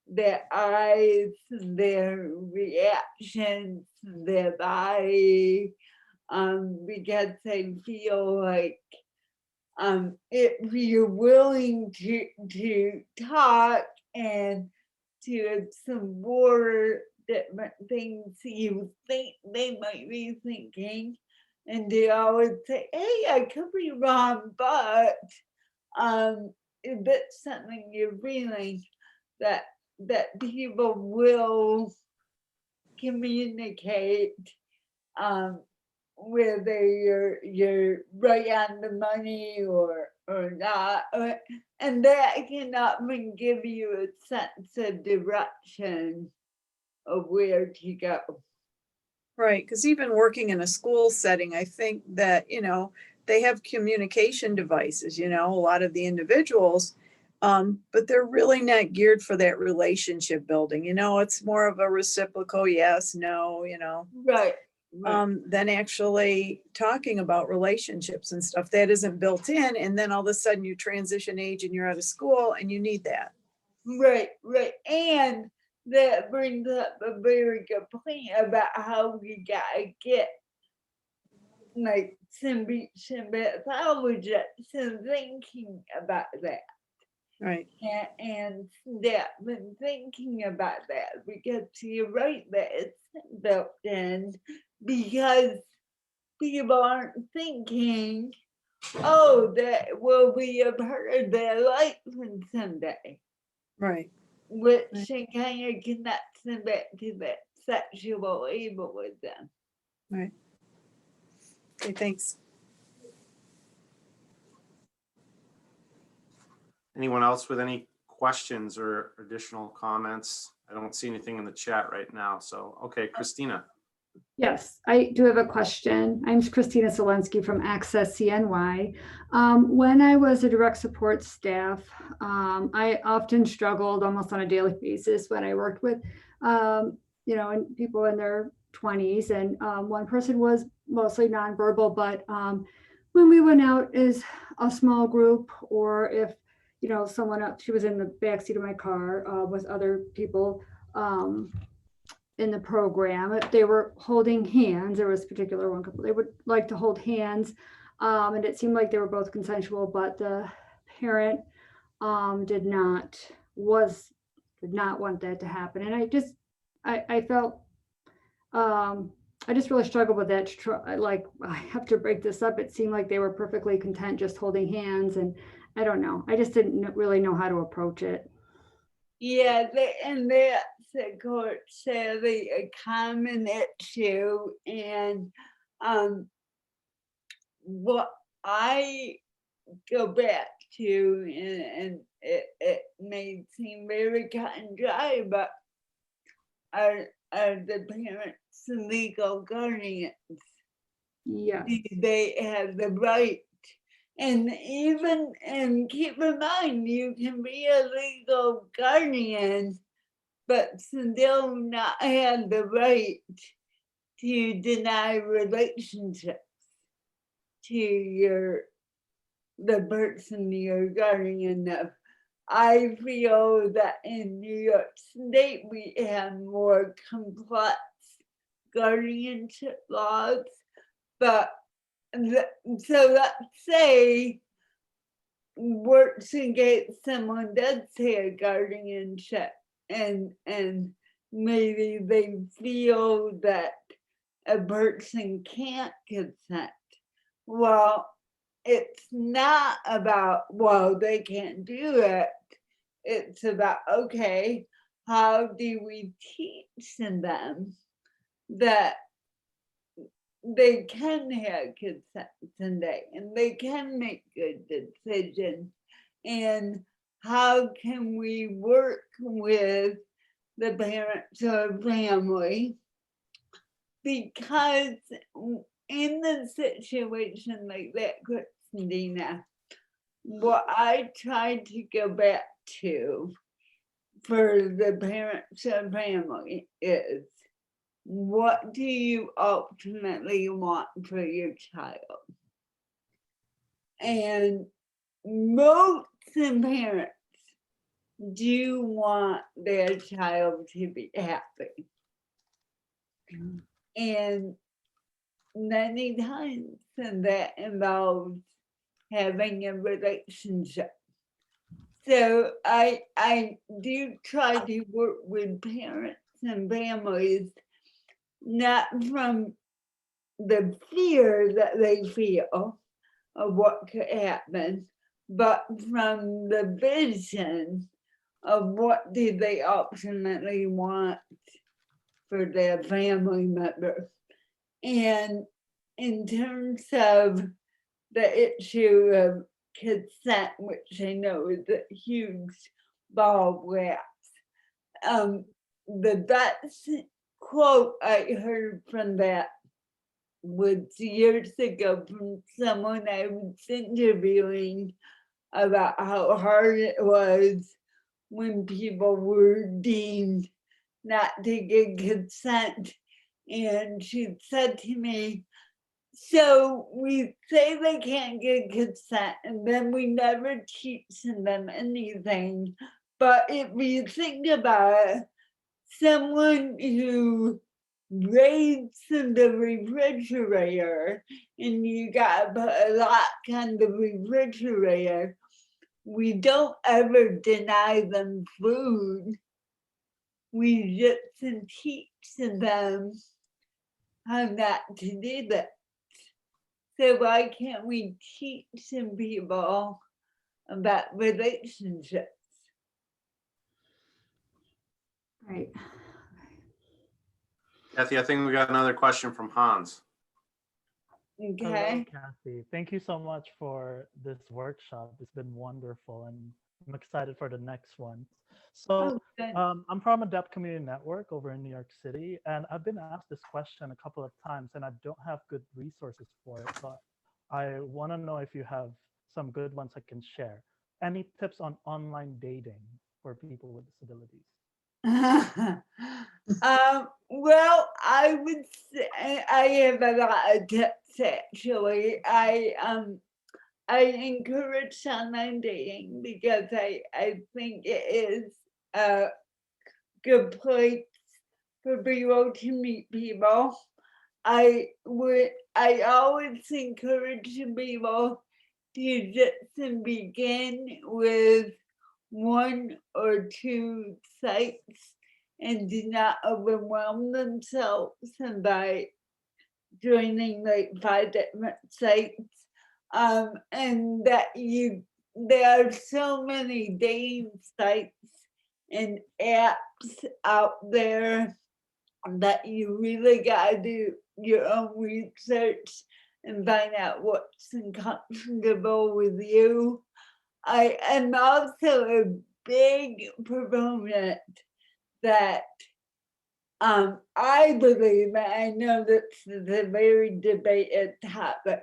their eyes, their reactions, their body, because I feel like if you're willing to talk and to explore different things you think they might be thinking, and they always say, hey, I could be wrong, but if it's something you're feeling, that people will communicate, whether you're right on the money or not, and that can often give you a sense of direction of where to go. Right, because even working in a school setting, I think that, you know, they have communication devices, you know, a lot of the individuals, but they're really not geared for that relationship building, you know, it's more of a reciprocal yes, no, you know, Right. than actually talking about relationships and stuff that isn't built in. And then all of a sudden you transition age and you're out of school and you need that. Right. And that brings up a very good point about how we gotta get like some pathologists and thinking about that. Right. And that been thinking about that, because you're right that it's built in, because people aren't thinking, oh, that will be a part of their life someday. Right. Which kind of connects them back to that sexual ableism. Right. Okay, thanks. Anyone else with any questions or additional comments? I don't see anything in the chat right now. So, okay, Christina. Yes, I do have a question. I'm Christina Selensky from Access CNY. When I was a direct support staff, I often struggled almost on a daily basis when I worked with, and people in their 20s. And one person was mostly nonverbal, but when we went out as a small group, or if someone else, she was in the backseat of my car with other people in the program, if they were holding hands, there was a particular one couple, they would like to hold hands, and it seemed like they were both consensual, but the parent did not want that to happen. And I felt I just really struggled with that. I have to break this up. It seemed like they were perfectly content just holding hands, and I don't know. I just didn't really know how to approach it. Yeah, that's of course sadly a common issue, and what I go back to, and it may seem very cut and dry, but are the parents legal guardians? Yes. They have the right. And keep in mind, you can be a legal guardian, but still not have the right to deny relationships to the person you're guardian of. I feel that in New York State we have more complex guardianship laws, but so let's say works against someone does say a guardianship, and maybe they feel that a person can't consent. Well, it's not about, well, they can't do it. It's about, okay, how do we teach them that they can have consent someday, and they can make good decisions, and how can we work with the parents or family, because in the situation like that, Christina, what I try to go back to for the parents and family is, what do you ultimately want for your child? And most parents do want their child to be happy. And many times that involves having a relationship. So I do try to work with parents and families, not from the fear that they feel of what could happen, but from the vision of what do they ultimately want for their family member. And in terms of the issue of consent, which I know is a huge ball of wax, the best quote I heard from that was years ago from someone I was interviewing about how hard it was when people were deemed not to give consent. And she said to me, so we say they can't get consent and then we never teach them anything. But if you think about it, someone who raids in the refrigerator and you gotta put a lock on the refrigerator, we don't ever deny them food. We just teach them how not to do that. So why can't we teach some people about relationships? Right. Kathy, I think we got another question from Hans. Okay. Hello, Kathy. Thank you so much for this workshop. It's been wonderful, and I'm excited for the next one. So, good. I'm from a Deaf Community Network over in New York City, and I've been asked this question a couple of times, and I don't have good resources for it. So, I want to know if you have some good ones I can share. Any tips on online dating for people with disabilities? Well, I would say I have a lot of tips actually. I encourage online dating because I think it is a good place for people to meet people. I always encourage people to just begin with 1 or 2 sites and do not overwhelm themselves by joining like 5 different sites. And that there are so many dating sites and apps out there that you really gotta do your own research and find out what's comfortable with you. I am also a big proponent that I believe, and I know this is a very debated topic,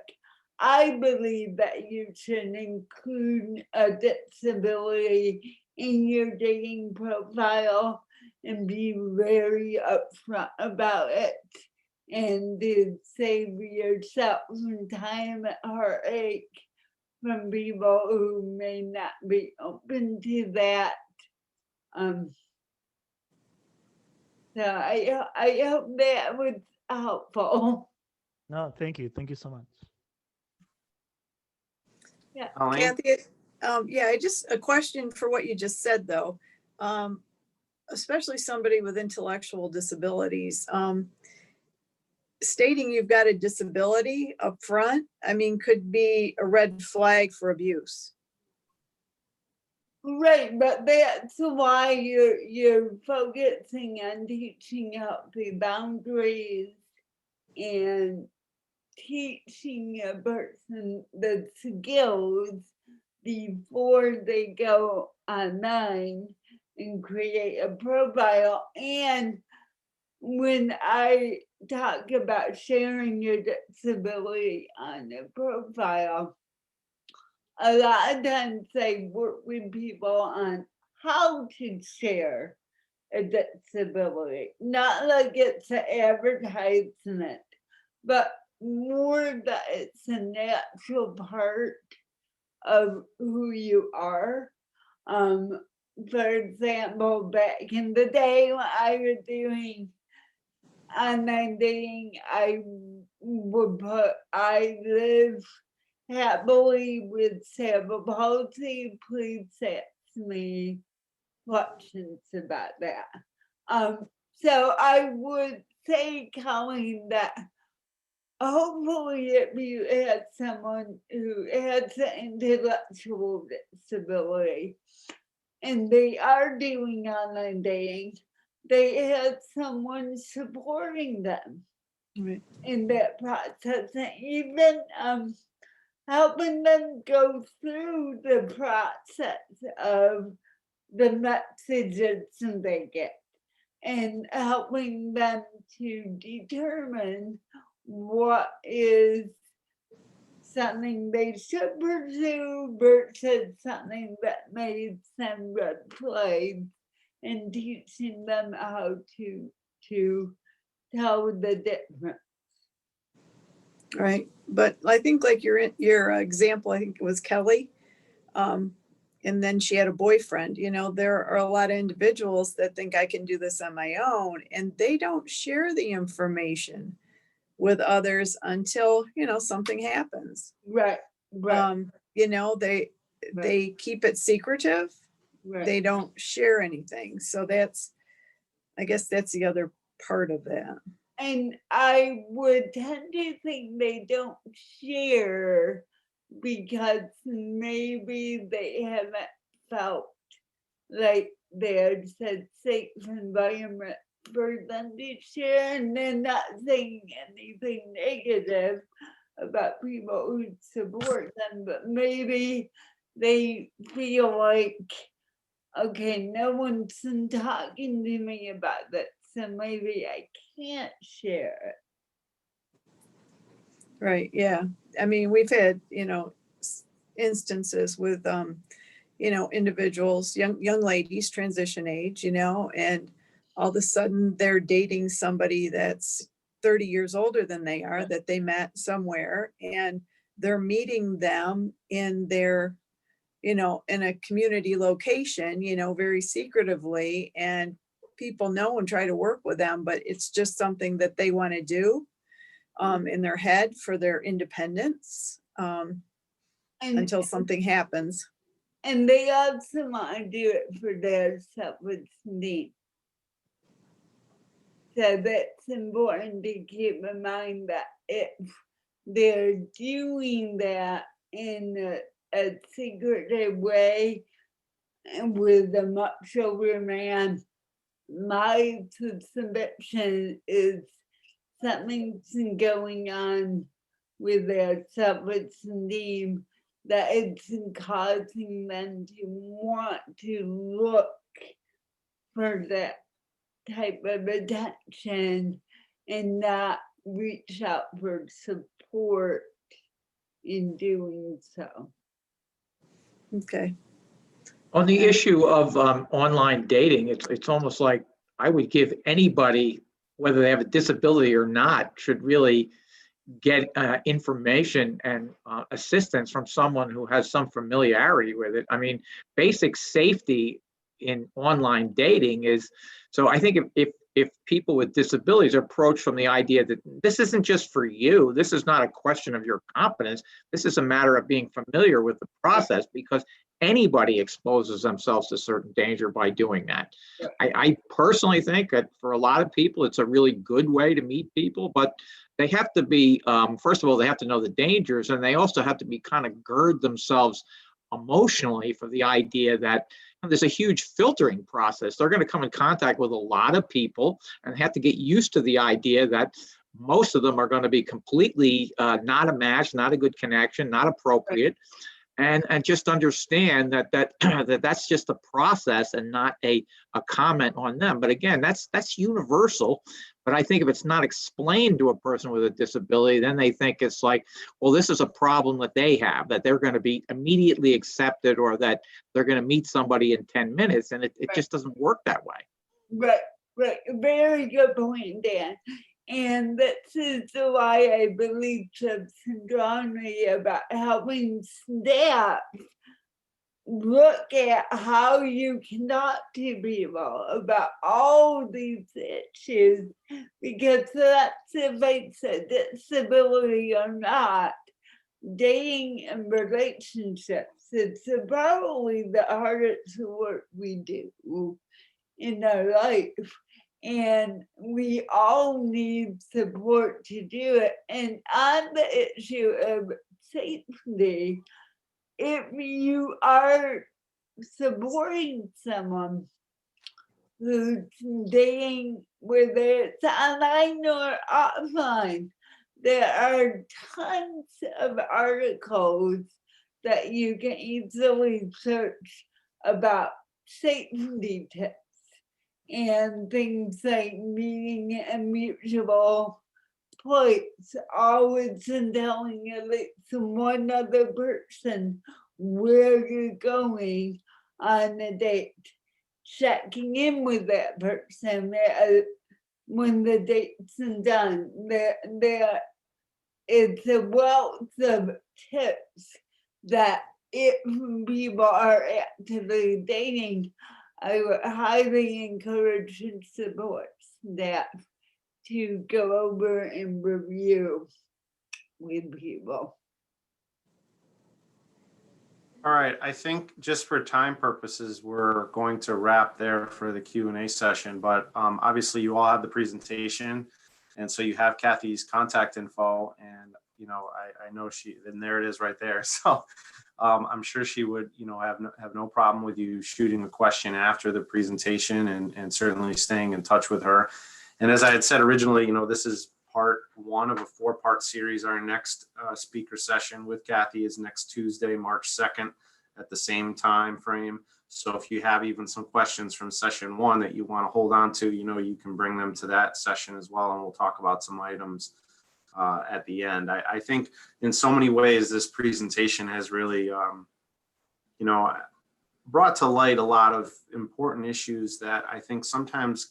I believe that you should include a disability in your dating profile and be very upfront about it, and to save yourself some time and heartache from people who may not be open to that. So I hope that was helpful. No, thank you. Thank you so much. Yeah. Colleen? Kathy, yeah, just a question for what you just said, though. Especially somebody with intellectual disabilities, stating you've got a disability up front, I mean, could be a red flag for abuse. Right, but that's why you're focusing on teaching healthy boundaries and teaching a person the skills before they go online and create a profile. And when I talk about sharing your disability on a profile, a lot of times I work with people on how to share a disability, not like it's an advertisement, but more that it's a natural part of who you are. For example, back in the day when I was doing online dating, I would put, I live happily with cerebral palsy. Please ask me questions about that. So I would say, Colleen, that hopefully if you had someone who has an intellectual disability and they are doing online dating, they had someone supporting them Right. in that process, and even helping them go through the process of the messages they get and helping them to determine what is something they should pursue versus something that may send red flags, and teaching them how to tell the difference. Right. But I think like your example, I think it was Kelly. And then she had a boyfriend. You know, there are a lot of individuals that think I can do this on my own, and they don't share the information with others until, you know, something happens. Right, right, You know, they keep it secretive. right. They don't share anything. So that's, I guess that's the other part of that. And I would tend to think they don't share because maybe they haven't felt like there's a safe environment for them to share, and they're not saying anything negative about people who support them, but maybe they feel like, okay, no one's talking to me about this, so maybe I can't share it. Right. Yeah. I mean, we've had, you know, instances with, you know, individuals, young ladies, transition age, you know, and all of a sudden they're dating somebody that's 30 years older than they are, that they met somewhere, and they're meeting them in their, you know, in a community location, you know, very secretively, and people know and try to work with them, but it's just something that they want to do in their head for their independence until something happens. And they also want to do it for their self-esteem. So that's important to keep in mind, that if they're doing that in a secretive way and with a much older man, my suspicion is something's going on with their self-esteem that it's causing them to want to look for that type of attention and not reach out for support in doing so. Okay. On the issue of online dating, it's almost like I would give anybody, whether they have a disability or not, should really get information and assistance from someone who has some familiarity with it. I mean, basic safety in online dating is, so I think if people with disabilities are approached from the idea that this isn't just for you, this is not a question of your competence, this is a matter of being familiar with the process, because anybody exposes themselves to certain danger by doing that. I personally think that for a lot of people, it's a really good way to meet people, but they have to be, first of all, they have to know the dangers, and they also have to be kind of gird themselves emotionally for the idea that there's a huge filtering process. They're going to come in contact with a lot of people and have to get used to the idea that most of them are going to be completely not a match, not a good connection, not appropriate. And just understand that's just a process and not a comment on them. But again, that's universal. But I think if it's not explained to a person with a disability, then they think it's like, well, this is a problem that they have, that they're going to be immediately accepted, or that they're going to meet somebody in 10 minutes. And it just doesn't work that way. Right. Very good point, Dan. And this is why I believe so strongly about helping staff look at how you can talk to people about all these issues, because let's face it, disability or not, dating and relationships, it's probably the hardest work we do in our life. And we all need support to do it. And on the issue of safety, if you are supporting someone who's dating, whether it's online or offline, there are tons of articles that you can easily search about safety tips and things like meeting a mutual place, always telling at least one other person where you're going on a date, checking in with that person when the date's done. There is a wealth of tips that if people are actively dating, I would highly encourage and support staff to go over and review with people. All right, I think just for time purposes, we're going to wrap there for the Q&A session, but obviously you all have the presentation, and so you have Kathy's contact info, and I know and there it is right there. So I'm sure she would have no problem with you shooting a question after the presentation, and certainly staying in touch with her. And as I had said originally, this is part one of a 4-part series. Our next speaker session with Kathy is next Tuesday, March 2nd at the same time frame. So if you have even some questions from session 1 that you want to hold on to, you can bring them to that session as well. And we'll talk about some items at the end. I think in so many ways, this presentation has really, brought to light a lot of important issues that I think sometimes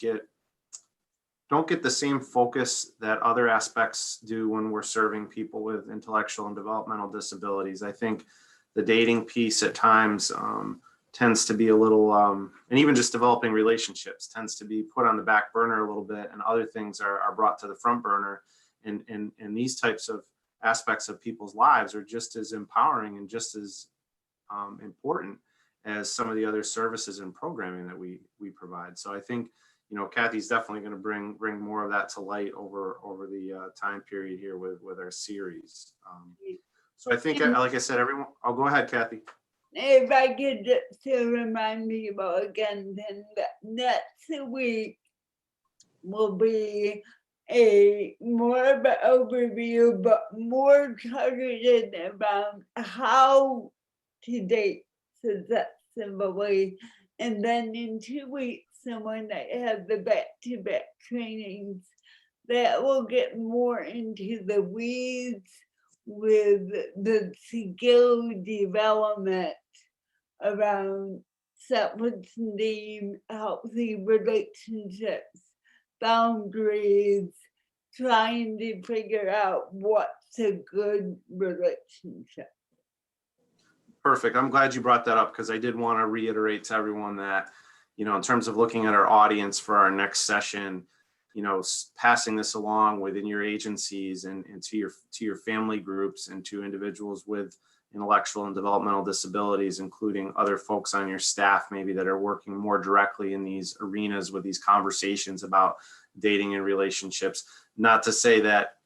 don't get the same focus that other aspects do when we're serving people with intellectual and developmental disabilities. I think the dating piece at times tends to be a little, and even just developing relationships tends to be put on the back burner a little bit, and other things are brought to the front burner. And these types of aspects of people's lives are just as empowering and just as important as some of the other services and programming that we provide. So I think, Kathy's definitely going to bring more of that to light over the time period here with our series. So I think, like I said, everyone, I'll go ahead, Kathy. If I could just remind people again, then that next week will be a more of an overview, but more targeted around how to date successfully. And then in 2 weeks, someone that has the back-to-back trainings that will get more into the weeds with the skill development around self-esteem, healthy relationships, boundaries, trying to figure out what's a good relationship. Perfect. I'm glad you brought that up, because I did want to reiterate to everyone that, in terms of looking at our audience for our next session, passing this along within your agencies and to your family groups and to individuals with intellectual and developmental disabilities, including other folks on your staff maybe that are working more directly in these arenas with these conversations about dating and relationships. Not to say that,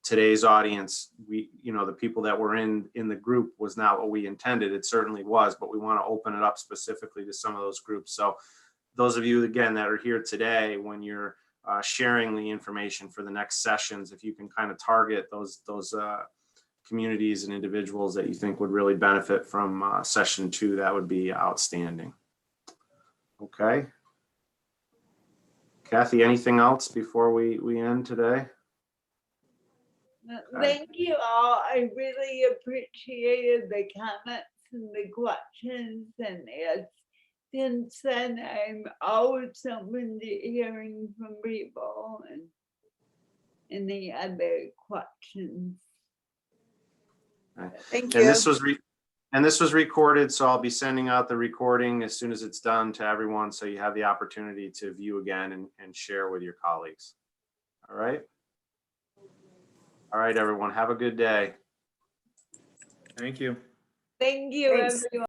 today's audience, the people that were in the group was not what we intended. It certainly was, but we want to open it up specifically to some of those groups. So those of you, again, that are here today, when you're sharing the information for the next sessions, if you can kind of target those communities and individuals that you think would really benefit from session 2, that would be outstanding. Okay. Kathy, anything else before we end today? Thank you all. I really appreciated the comments and the questions, and as Tim said, I'm always open to hearing from people and any other questions. Thank And you. this was recorded, so I'll be sending out the recording as soon as it's done to everyone, so you have the opportunity to view again and share with your colleagues. All right? All right, everyone, have a good day. Thank you. Thank you, Thanks. everyone.